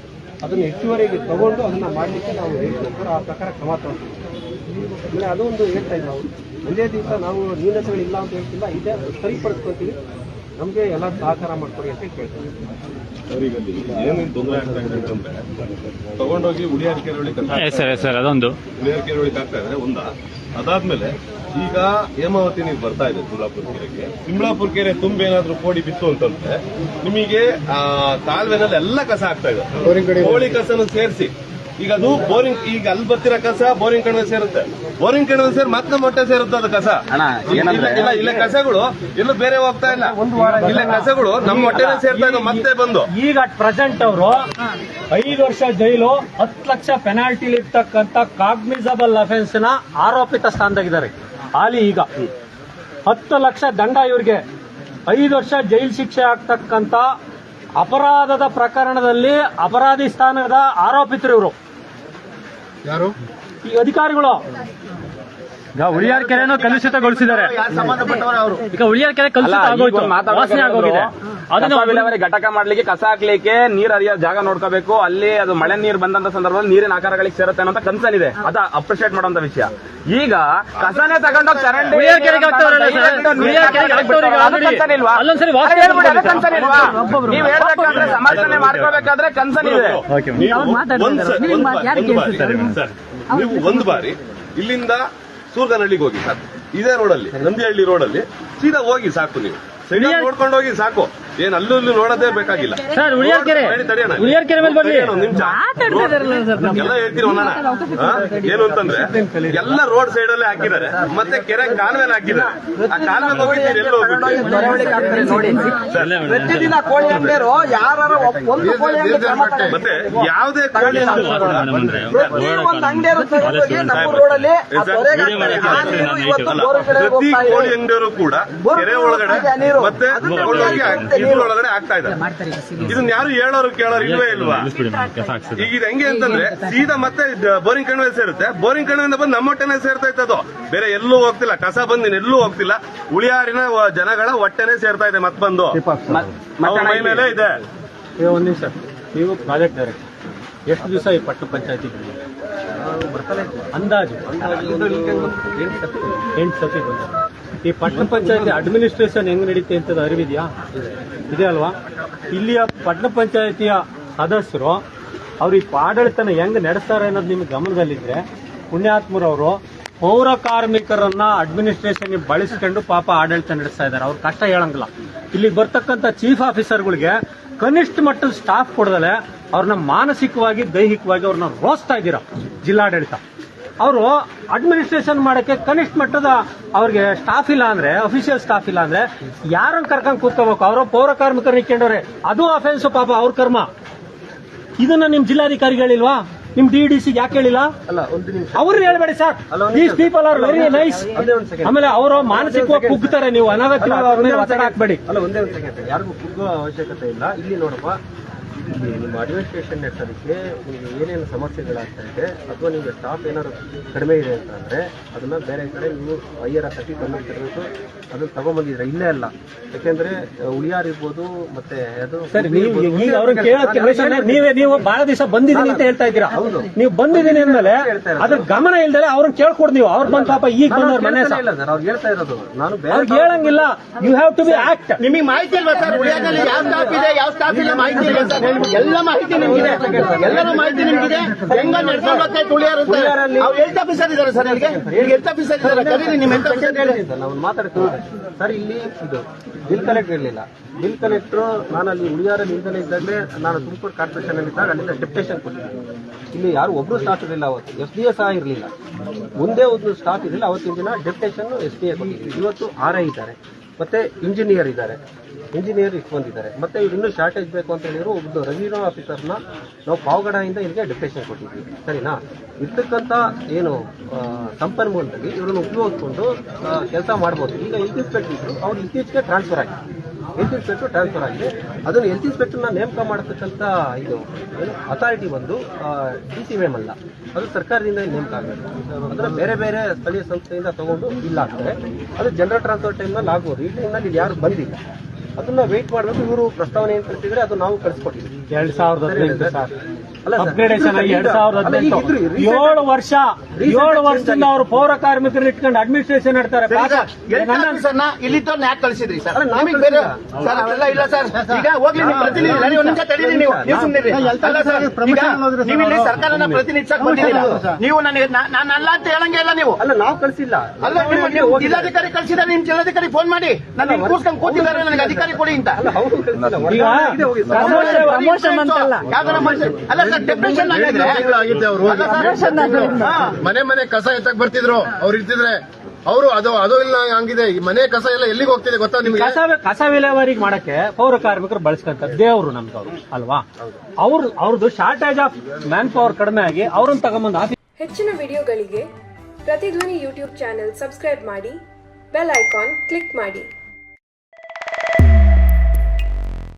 ಅದನ್ನು ಹೆಚ್ಚುವರಿಗೆ ತಗೊಂಡು ಅದನ್ನು ಮಾಡಲಿಕ್ಕೆ ನಾವು ಹೇಳ್ತೀವಿ. ಆ ಪ್ರಕಾರ ಕ್ರಮ ತಗೊಳ್ತೀವಿ. ಆಮೇಲೆ ಅದೊಂದು ಹೇಳ್ತಾ ಇದ್ದೀವಿ, ನಾವು ಒಂದೇ ದಿವಸ ನಾವು ನ್ಯೂನತೆಗಳಿಲ್ಲ ಅಂತ ಹೇಳ್ತಿಲ್ಲ, ಇದೇ ಸರಿಪಡಿಸ್ಕೊತೀವಿ. ನಮಗೆ ಎಲ್ಲ ಸಹಕಾರ ಮಾಡ್ಕೊಡಿ ಅಂತ ಕೇಳ್ತೀವಿ. ಏನೇನು ತೊಂದರೆ ಆಗ್ತಾ ಇದೆ ಅಂತಂದ್ರೆ ತಗೊಂಡೋಗಿ ಉಳಿಯಾರ್ ಕೆರೆ ಅದೊಂದು ಉಳಿಯಾರ್ ಕೆರೆ ಆಗ್ತಾ ಇದ್ರೆ ಅದಾದ್ಮೇಲೆ ಈಗ ಹೇಮಾವತಿ ನೀರು ಬರ್ತಾ ಇದೆ ಸಿಂಬ್ಳಾಪುರ ಕೆರೆಗೆ. ಸಿಂಬ್ಳಾಪುರ ಕೆರೆ ತುಂಬ ಏನಾದ್ರೂ ಕೋಡಿ ಬಿತ್ತು ಅಂತಂದ್ರೆ ನಿಮಗೆ ಕಾಲುವೆನಲ್ಲಿ ಎಲ್ಲ ಕಸ ಆಗ್ತಾ ಇದೆ. ಕೋಳಿ ಕಸನು ಸೇರಿಸಿ ಈಗ ಅದು ಬೋರಿಂಗ್, ಈಗ ಅಲ್ಲಿ ಬರ್ತಿರೋ ಕಸ ಬೋರಿಂಗ್ ಕಣದ ಸೇರುತ್ತೆ. ಬೋರಿಂಗ್ ಕಣದ ಸೇರಿ ಮತ್ತೆ ಮೊಟ್ಟೆ ಸೇರುತ್ತೆ ಅದು ಕಸ. ಇಲ್ಲ ಕಸಗಳು ಎಲ್ಲೂ ಬೇರೆ ಹೋಗ್ತಾ ಇಲ್ಲ. ಇಲ್ಲ ಕಸಗಳು ನಮ್ಮ ಹೊಟ್ಟೆನೇ ಸೇರ್ತಾ ಇದೆ ಮತ್ತೆ ಬಂದು. ಈಗ ಅಟ್ ಪ್ರೆಸೆಂಟ್ ಅವರು 5 ವರ್ಷ ಜೈಲು 10 ಲಕ್ಷ ಪೆನಾಲ್ಟಿ ಇರ್ತಕ್ಕಂಥ ಕಾಗ್ನಿಸಬಲ್ ಅಫೆನ್ಸ್ ನ ಆರೋಪಿತ ಸ್ಥಾನದಾಗಿದ್ದಾರೆ ಹಾಲಿ. ಈಗ 10 ಲಕ್ಷ ದಂಡ ಇವ್ರಿಗೆ, 5 ವರ್ಷ ಜೈಲು ಶಿಕ್ಷೆ ಆಗ್ತಕ್ಕಂತ ಅಪರಾಧದ ಪ್ರಕರಣದಲ್ಲಿ ಅಪರಾಧಿ ಸ್ಥಾನದ ಆರೋಪಿತರು ಇವರು. ಯಾರು? ಈ ಅಧಿಕಾರಿಗಳು. ಈಗ ಉಳಿಯಾರ್ ಕೆರೆನೂ ಕಲುಷಿತಗೊಳಿಸಿದ್ದಾರೆ. ಸಂಬಂಧಪಟ್ಟವರು ಅವರು. ಈಗ ಉಳಿಯಾರ್ ಕೆರೆ ಕಲುಷಿತ ಆಗೋಯ್ತು, ವಾಸನೆ ಆಗೋಗಿದೆ. ಅದನ್ನ ವಿಲೇವಾರಿ ಘಟಕ ಮಾಡ್ಲಿಕ್ಕೆ, ಕಸ ಹಾಕ್ಲಿಕ್ಕೆ, ನೀರ್ ಹರಿಯೋ ಜಾಗ ನೋಡ್ಕೋಬೇಕು. ಅಲ್ಲಿ ಅದು ಮಳೆ ನೀರು ಬಂದಂತ ಸಂದರ್ಭದಲ್ಲಿ ನೀರಿನ ಆಕಾರಗಳಿಗೆ ಸೇರುತ್ತೆ ಅನ್ನೋ ಕನ್ಸರ್ನ್ ಇದೆ. ಅದ ಅಪ್ರಿಶಿಯೇಟ್ ಮಾಡುವಂತ ವಿಷಯ. ಈಗ ಕಸನೇ ತಗೊಂಡೋಗಿ ಚರಂಡಿ ಉಳಿಯಾರ್ ಕೆರೆಗೆ ಹಾಕ್ತವ್ರಲ್ಲ ಸರ್, ಉಳಿಯಾರ್ ಕೆರೆಗೆ ಹಾಕ್ತವ್ರಿಗೆ ಅಲ್ಲೊಂದ್ಸರಿ ವಾಸನೆ ನೀವ್ ಹೇಳ್ಬೇಕಾದ್ರೆ ಸಮರ್ಥನೆ ಮಾಡ್ಕೋಬೇಕಾದ್ರೆ ಕನ್ಸರ್ನ್ ಇದೆ. ನೀವು ಒಂದು ಬಾರಿ ಇಲ್ಲಿಂದ ಸೂರ್ಗನಹಳ್ಳಿಗೆ ಹೋಗಿ ಸರ್, ಇದೇ ರೋಡಲ್ಲಿ, ನಂದಿಹಳ್ಳಿ ರೋಡಲ್ಲಿ ಸೀದಾ ಹೋಗಿ ಸಾಕು. ನೀವು ಸರಿಯಾಗಿ ನೋಡ್ಕೊಂಡು ಹೋಗಿ ಸಾಕು. ಏನ್ ಅಲ್ಲೂ ಇಲ್ಲಿ ನೋಡೋದೇ ಬೇಕಾಗಿಲ್ಲ ಸರ್. ಉಳಿಯಾರ್ ಕೆರೆ ಮೇಲೆ ಬರ್ಲಿ. ಎಲ್ಲ ಹೇಳ್ತೀರಿ ಒಂದನ ಏನು ಅಂತಂದ್ರೆ ಎಲ್ಲ ರೋಡ್ ಸೈಡ್ ಅಲ್ಲೇ ಹಾಕಿದ್ದಾರೆ, ಮತ್ತೆ ಕೆರೆ ಕಾಲುವೆಲ್ ಹಾಕಿದ್ದಾರೆ. ಆ ಕಾಲುವೆಲ್ ಹೋಗಿದ್ದೀರಿ ಎಲ್ಲ ಪ್ರತಿದಿನ ಕೋಳಿ ಅಂಗಡಿಯರು ಒಂದು ಕೋಳಿ ಮತ್ತೆ ಯಾವುದೇ ಕೋಳಿ ಒಂದು ಅಂಗಡಿಯರು ನಮ್ಮ ರೋಡಲ್ಲಿ ಪ್ರತಿ ಕೋಳಿ ಅಂಗಡಿಯವರು ಕೂಡ ಕೆರೆ ಒಳಗಡೆ ಮತ್ತೆ ಒಳಗಡೆ ಆಗ್ತಾ ಇದ್ದಾರೆ. ಇದನ್ನ ಯಾರು ಹೇಳೋರು ಕೇಳೋರು ಇಲ್ವೇ ಇಲ್ವಾ? ಈಗ ಇದು ಹೆಂಗೆ ಅಂತಂದ್ರೆ ಸೀದಾ ಮತ್ತೆ ಬೋರಿಂಗ್ ಕಣಿವೆ ಸೇರುತ್ತೆ, ಬೋರಿಂಗ್ ಕಣಿವೆಯಿಂದ ಬಂದು ನಮ್ಮ ಹೊಟ್ಟೆನೆ ಸೇರ್ತಾ ಇತ್ತು. ಬೇರೆ ಎಲ್ಲೂ ಹೋಗ್ತಿಲ್ಲ, ಕಸ ಬಂದಿನ ಎಲ್ಲೂ ಹೋಗ್ತಿಲ್ಲ, ಉಳಿಯಾರಿನ ಜನಗಳ ಹೊಟ್ಟೆನೆ ಸೇರ್ತಾ ಇದೆ. ಮತ್ತೆ ಬಂದು ಮೈ ಮೇಲೆ ಇದೆ. ಒಂದ್ ನಿಮಿಷ, ನೀವು ಪ್ರಾಜೆಕ್ಟ್ ಡೈರೆಕ್ಟರ್, ಎಷ್ಟು ದಿವಸ ಈ ಪಟ್ಟಣ ಪಂಚಾಯತಿ ಅಂದಾಜು? 8 ಸತಿ ಬಂದ. ಈ ಪಟ್ಟಣ ಪಂಚಾಯತಿ ಅಡ್ಮಿನಿಸ್ಟ್ರೇಷನ್ ಹೆಂಗ್ ನಡೀತೆ ಅಂತ ಅರಿವಿದೆಯಾ? ಇದೆ ಅಲ್ವಾ? ಇಲ್ಲಿಯ ಪಟ್ಟಣ ಪಂಚಾಯತಿಯ ಸದಸ್ಯರು ಅವ್ರು ಈ ಆಡಳಿತನ ಹೆಂಗ್ ನಡೆಸ್ತಾರೆ ಅನ್ನೋದು ನಿಮ್ಗೆ ಗಮನದಲ್ಲಿದ್ರೆ, ಪುಣ್ಯಾತ್ಮರವರು ಪೌರ ಕಾರ್ಮಿಕರನ್ನ ಅಡ್ಮಿನಿಸ್ಟ್ರೇಷನ್ ಬಳಸ್ಕೊಂಡು ಪಾಪ ಆಡಳಿತ ನಡೆಸ್ತಾ ಇದ್ದಾರೆ. ಅವ್ರ ಕಷ್ಟ ಹೇಳಂಗಿಲ್ಲ. ಇಲ್ಲಿಗೆ ಬರ್ತಕ್ಕಂಥ ಚೀಫ್ ಆಫೀಸರ್ಗಳಿಗೆ ಕನಿಷ್ಠ ಮಟ್ಟದ ಸ್ಟಾಫ್ ಕೊಡದಲೆ ಅವ್ರನ್ನ ಮಾನಸಿಕವಾಗಿ, ದೈಹಿಕವಾಗಿ ಅವ್ರನ್ನ ರೋಸ್ತಾ ಇದ್ದೀರಾ ಜಿಲ್ಲಾಡಳಿತ. ಅವರು ಅಡ್ಮಿನಿಸ್ಟ್ರೇಷನ್ ಮಾಡಕ್ಕೆ ಕನಿಷ್ಠ ಮಟ್ಟದ ಅವ್ರಿಗೆ ಸ್ಟಾಫ್ ಇಲ್ಲ ಅಂದ್ರೆ, ಅಫಿಷಿಯಲ್ ಸ್ಟಾಫ್ ಇಲ್ಲ ಅಂದ್ರೆ ಯಾರನ್ನ ಕರ್ಕೊಂಡ್ ಕೂತ್ಕೋಬೇಕು? ಅವರು ಪೌರ ಕಾರ್ಮಿಕರನ್ನ ಇಟ್ಕೊಂಡವ್ರೆ, ಅದು ಅಫೆನ್ಸ್ ಪಾಪ, ಅವ್ರ ಕರ್ಮ. ಇದನ್ನ ನಿಮ್ ಜಿಲ್ಲಾಧಿಕಾರಿಗಳು ಹೇಳಿಲ್ವಾ? ನಿಮ್ DDC ಯಾಕೆ ಹೇಳಿಲ್ಲ? ಅವ್ರು ಹೇಳ್ಬೇಡಿ sir. These people are very nice. ಆಮೇಲೆ ಅವರು ಮಾನಸಿಕವಾಗಿ ಕುಗ್ತಾರೆ, ನೀವು ಅನಗತ್ಯವಾಗಿ ಅವ್ರ ಮೇಲೆ ಒತ್ತಡ ಹಾಕ್ಬೇಡಿ. ಅಲ್ಲ, ಒಂದೇ ಒಂದು ಸೆಕೆಂಡ್, ಯಾರಿಗೂ ಕುಗ್ಗುವ ಅವಶ್ಯಕತೆ ಇಲ್ಲ. ಇಲ್ಲಿ ನೋಡಪ್ಪ, ನಿಮ್ಮ ಅಡ್ಮಿನಿಸ್ಟ್ರೇಷನ್ ನಡೆಸೋದಕ್ಕೆ ನಿಮಗೆ ಏನೇನು ಸಮಸ್ಯೆಗಳಾಗ್ತಾ ಇದೆ, ಅಥವಾ ನಿಮಗೆ ಸ್ಟಾಫ್ ಏನಾದ್ರು ಕಡಿಮೆ ಇದೆ ಅಂತಂದ್ರೆ ಅದನ್ನ ಬೇರೆ ಕಡೆ ನೀವು ಹೈಯರ್ ಅಥಾರಿಟಿ ತರಬೇಕು. ಅದನ್ನ ತಗೊಂಡ್ಬಂದಿದ್ರೆ ಇಲ್ಲೇ ಅಲ್ಲ. ಯಾಕೆಂದ್ರೆ ಉಳಿಯಾರ್ ಇರ್ಬೋದು, ಮತ್ತೆ ಅದು ಸರ್, ಈಗ ಅವ್ರನ್ನ ಕೇಳೋಕೆ ನೀವು ಬಹಳ ದಿವಸ ಬಂದಿದ್ದೀನಿ ಅಂತ ಹೇಳ್ತಾ ಇದ್ದೀರಾ. ನೀವು ಬಂದಿದ್ದೀನಿ ಅಂದ್ಮೇಲೆ ಅದ್ರ ಗಮನ ಇಲ್ದಲೆ ಅವ್ರನ್ನ ಕೇಳ್ಕೊಡ್. ನೀವು ಅವ್ರ ಬಂದ್ ಪಾಪ ಈಗ ಬಂದವ್ರ ಮನೆ ಇಲ್ಲ ಸರ್, ಅವ್ರು ಹೇಳ್ತಾ ಇರೋದು ನಾನು ಅವ್ರಿಗೆ ಹೇಳಂಗಿಲ್ಲ. You have to be act. ನಿಮಗೆ ಮಾಹಿತಿ ಇಲ್ವಾ ಸರ್? ಉಳಿಯಾದಲ್ಲಿ ಯಾವ ಸ್ಟಾಫ್ ಇದೆ, ಯಾವ ಸ್ಟಾಫ್ ಇಲ್ಲ, ಮಾಹಿತಿ ಇಲ್ಲ ಸರ್? ಎಲ್ಲ ಮಾಹಿತಿ ನಿಮ್ಗಿದೆ, ಎಲ್ಲರೂ ಮಾಹಿತಿ ನಿಮ್ಗಿದೆ. ಹೆಂಗ ನಡ್ಕೊಂಡು ಉಳಿಯಾರ ಅವ್ರು ಹೆಲ್ತ್ ಆಫೀಸರ್ ಇದ್ದಾರೆ ಸರ್. ಈಗ ಹೆಲ್ತ್ ಆಫೀಸರ್ ಇದ್ದಾರೆ, ಕರೀರಿ. ನಿಮ್ಮ ಹೆಲ್ತ್ ಆಫೀಸರ್ ಹೇಳಿ ಸರ್, ನಾವು ಮಾತಾಡ್ತೀವಿ ಸರ್. ಇಲ್ಲಿ ಇದು ಬಿಲ್ ಕಲೆಕ್ಟರ್ ಇರಲಿಲ್ಲ. ಬಿಲ್ ಕಲೆಕ್ಟರ್ ನಾನು ಅಲ್ಲಿ ಉಳಿಯಾರಲ್ಲಿ ನಿಲ್ದಲೇ ಇದ್ದಾಗಲೇ, ನಾನು ತುಮಕೂರು ಕಾರ್ಪೊರೇಷನ್ ಅಲ್ಲಿ ಇದ್ದಾಗ ಅಲ್ಲಿಂದ ಡೆಪ್ಯುಟೇಷನ್ ಕೊಟ್ಟಿದ್ದೀನಿ. ಇಲ್ಲಿ ಯಾರು ಒಬ್ರು ಸ್ಟಾಫ್ ಇರಲಿಲ್ಲ ಅವತ್ತು. SDA ಸಹ ಇರಲಿಲ್ಲ, ಒಂದೇ ಒಂದು ಸ್ಟಾಫ್ ಇರಲಿಲ್ಲ. ಅವತ್ತಿನ ದಿನ ಡೆಪ್ಯುಟೇಷನ್ SDA ಕೊಟ್ಟಿದ್ದೀವಿ. ಇವತ್ತು RI ಇದ್ದಾರೆ, ಮತ್ತೆ ಇಂಜಿನಿಯರ್ ಇದ್ದಾರೆ, ಇಂಜಿನಿಯರ್ ಇಷ್ಟು ಬಂದಿದ್ದಾರೆ. ಮತ್ತೆ ಇವ್ರು ಇನ್ನೂ ಶಾರ್ಟೇಜ್ ಬೇಕು ಅಂತ ಹೇಳಿದ್ರು. ಒಬ್ಬರು ರೆವಿನ್ಯೂ ಆಫೀಸರ್ನ ನಾವು ಪಾವಗಡದಿಂದ ಇಲ್ಲಿಗೆ ಡೆಪ್ಯುಟೇಷನ್ ಕೊಟ್ಟಿದ್ವಿ. ಸರಿನಾ? ಇರ್ತಕ್ಕಂಥ ಏನು ಸಂಪನ್ಮೂಲದಲ್ಲಿ ಇವ್ರನ್ನ ಉಪಯೋಗಿಸ್ಕೊಂಡು ಕೆಲಸ ಮಾಡ್ಬೋದು. ಈಗ ಹೆಲ್ತ್ ಇನ್ಸ್ಪೆಕ್ಟರ್ ಇದ್ರು, ಅವ್ರು ಇತ್ತೀಚೆಗೆ ಟ್ರಾನ್ಸ್ಫರ್ ಆಗಿದೆ. ಹೆಲ್ತ್ ಇನ್ಸ್ಪೆಕ್ಟರ್ ಟ್ರಾನ್ಸ್ಫರ್ ಆಗಿದೆ. ಅದನ್ನು ಹೆಲ್ತ್ ಇನ್ಸ್ಪೆಕ್ಟರ್ನ ನೇಮಕ ಮಾಡತಕ್ಕಂಥ ಇದು ಏನು ಅಥಾರಿಟಿ ಬಂದು DCM ಅಲ್ಲ, ಅದು ಸರ್ಕಾರದಿಂದ ನೇಮಕ ಆಗಬೇಕು. ಅಂದ್ರೆ ಬೇರೆ ಬೇರೆ ಸ್ಥಳೀಯ ಸಂಸ್ಥೆಯಿಂದ ತಗೊಂಡು ಇಲ್ಲ ಆಗ್ತದೆ. ಅದು ಜನರಲ್ ಟ್ರಾನ್ಸ್ಫರ್ ಟೈಮ್ನಲ್ಲಿ ಆಗ್ಬೋದು. ಈ ಟೈಮ್ನಲ್ಲಿ ಇಲ್ಲಿ ಯಾರು ಬಂದಿಲ್ಲ, ಅದನ್ನ ವೇಟ್ ಮಾಡಬೇಕು. ಇವರು ಪ್ರಸ್ತಾವನೆ ಏನ್ ಕಳಿಸಿದ್ರೆ ಅದು ನಾವು ಕಳಿಸ್ಕೊಟ್ಟಿದ್ವಿ. 2018 ಅಪ್ಗ್ರೇಡೇಷನ್ ಆಗಿ 2018 7 ವರ್ಷದಿಂದ ಅವರು ಪೌರ ಕಾರ್ಮಿಕರನ್ನ ಇಟ್ಕೊಂಡು ಅಡ್ಮಿನಿಸ್ಟ್ರೇಷನ್ ಮಾಡ್ತಾರೆ. ಇಲ್ಲಿದ್ದವ್ರನ್ನ ಯಾಕೆ ಕಳಿಸಿದ್ರಿ ಸರ್? ನಮಗೆ ಬೇರೆ ಸರ್ ಅದೆಲ್ಲ ಇಲ್ಲ ಸರ್. ಈಗ ಹೋಗ್ಲಿ, ನೀವು ಪ್ರತಿನಿಧಿ ನಡಿ, ಒಂದ್ ನಿಮಿಷ ತಡೀರಿ. ನೀವು ಸುಮ್ಮನಿರಿ. ನೀವು ಇಲ್ಲಿ ಸರ್ಕಾರನ ಪ್ರತಿನಿಧಿಸಕ್ ಬಂದಿದ್ದೀರಾ. ನೀವು ನನಗೆ ನಾನು ಅಲ್ಲ ಅಂತ ಹೇಳಂಗೆ ಇಲ್ಲ. ನೀವು ಅಲ್ಲ, ನಾವು ಕಳಿಸಿಲ್ಲ. ಅಲ್ಲ, ನಿಮ್ಮ ಜಿಲ್ಲಾಧಿಕಾರಿ ಕಳಿಸಿದ್ದಾರೆ. ನಿಮ್ ಜಿಲ್ಲಾಧಿಕಾರಿ ಫೋನ್ ಮಾಡಿ ನಾನು ಕೂರ್ಸ್ಕೊಂಡು ಕೂತಿದ್ದಾರೆ, ನನಗೆ ಅಧಿಕಾರಿ ಕೊಡಿ ಅಂತ. ಅಲ್ಲ ಸರ್, ಡೆಪ್ರೆಷನ್ ಆಗಿದ್ದೆ ಅವರು. ಮನೆ ಮನೆ ಕಸ ಎತ್ತಕ್ ಬರ್ತಿದ್ರು ಅವ್ರು ಇರ್ತಿದ್ರೆ. ಅವರು ಅದು ಇಲ್ಲ ಹಂಗಿದೆ. ಈ ಮನೆ ಕಸ ಎಲ್ಲ ಎಲ್ಲಿಗೆ ಹೋಗ್ತಿದೆ ಗೊತ್ತಾ ನಿಮ್ಗೆ? ಕಸ ವಿಲೇವಾರಿ ಮಾಡಕ್ಕೆ ಪೌರ ಕಾರ್ಮಿಕರು ಬಳಸ್ಕೊಂತ ದೇವರು ನಮ್ದವ್ರು ಅಲ್ವಾ? ಅವ್ರದ್ದು ಶಾರ್ಟೇಜ್ ಆಫ್ ಮ್ಯಾನ್ ಪವರ್ ಕಡಿಮೆ ಆಗಿ ಅವ್ರನ್ನ ತಗೊಂಬಂದು ಹೆಚ್ಚಿನ ವಿಡಿಯೋಗಳಿಗೆ ಪ್ರತಿಧ್ವನಿ ಯೂಟ್ಯೂಬ್ ಚಾನೆಲ್ ಸಬ್ಸ್ಕ್ರೈಬ್ ಮಾಡಿ, ಬೆಲ್ ಐಕಾನ್ ಕ್ಲಿಕ್ ಮಾಡಿ.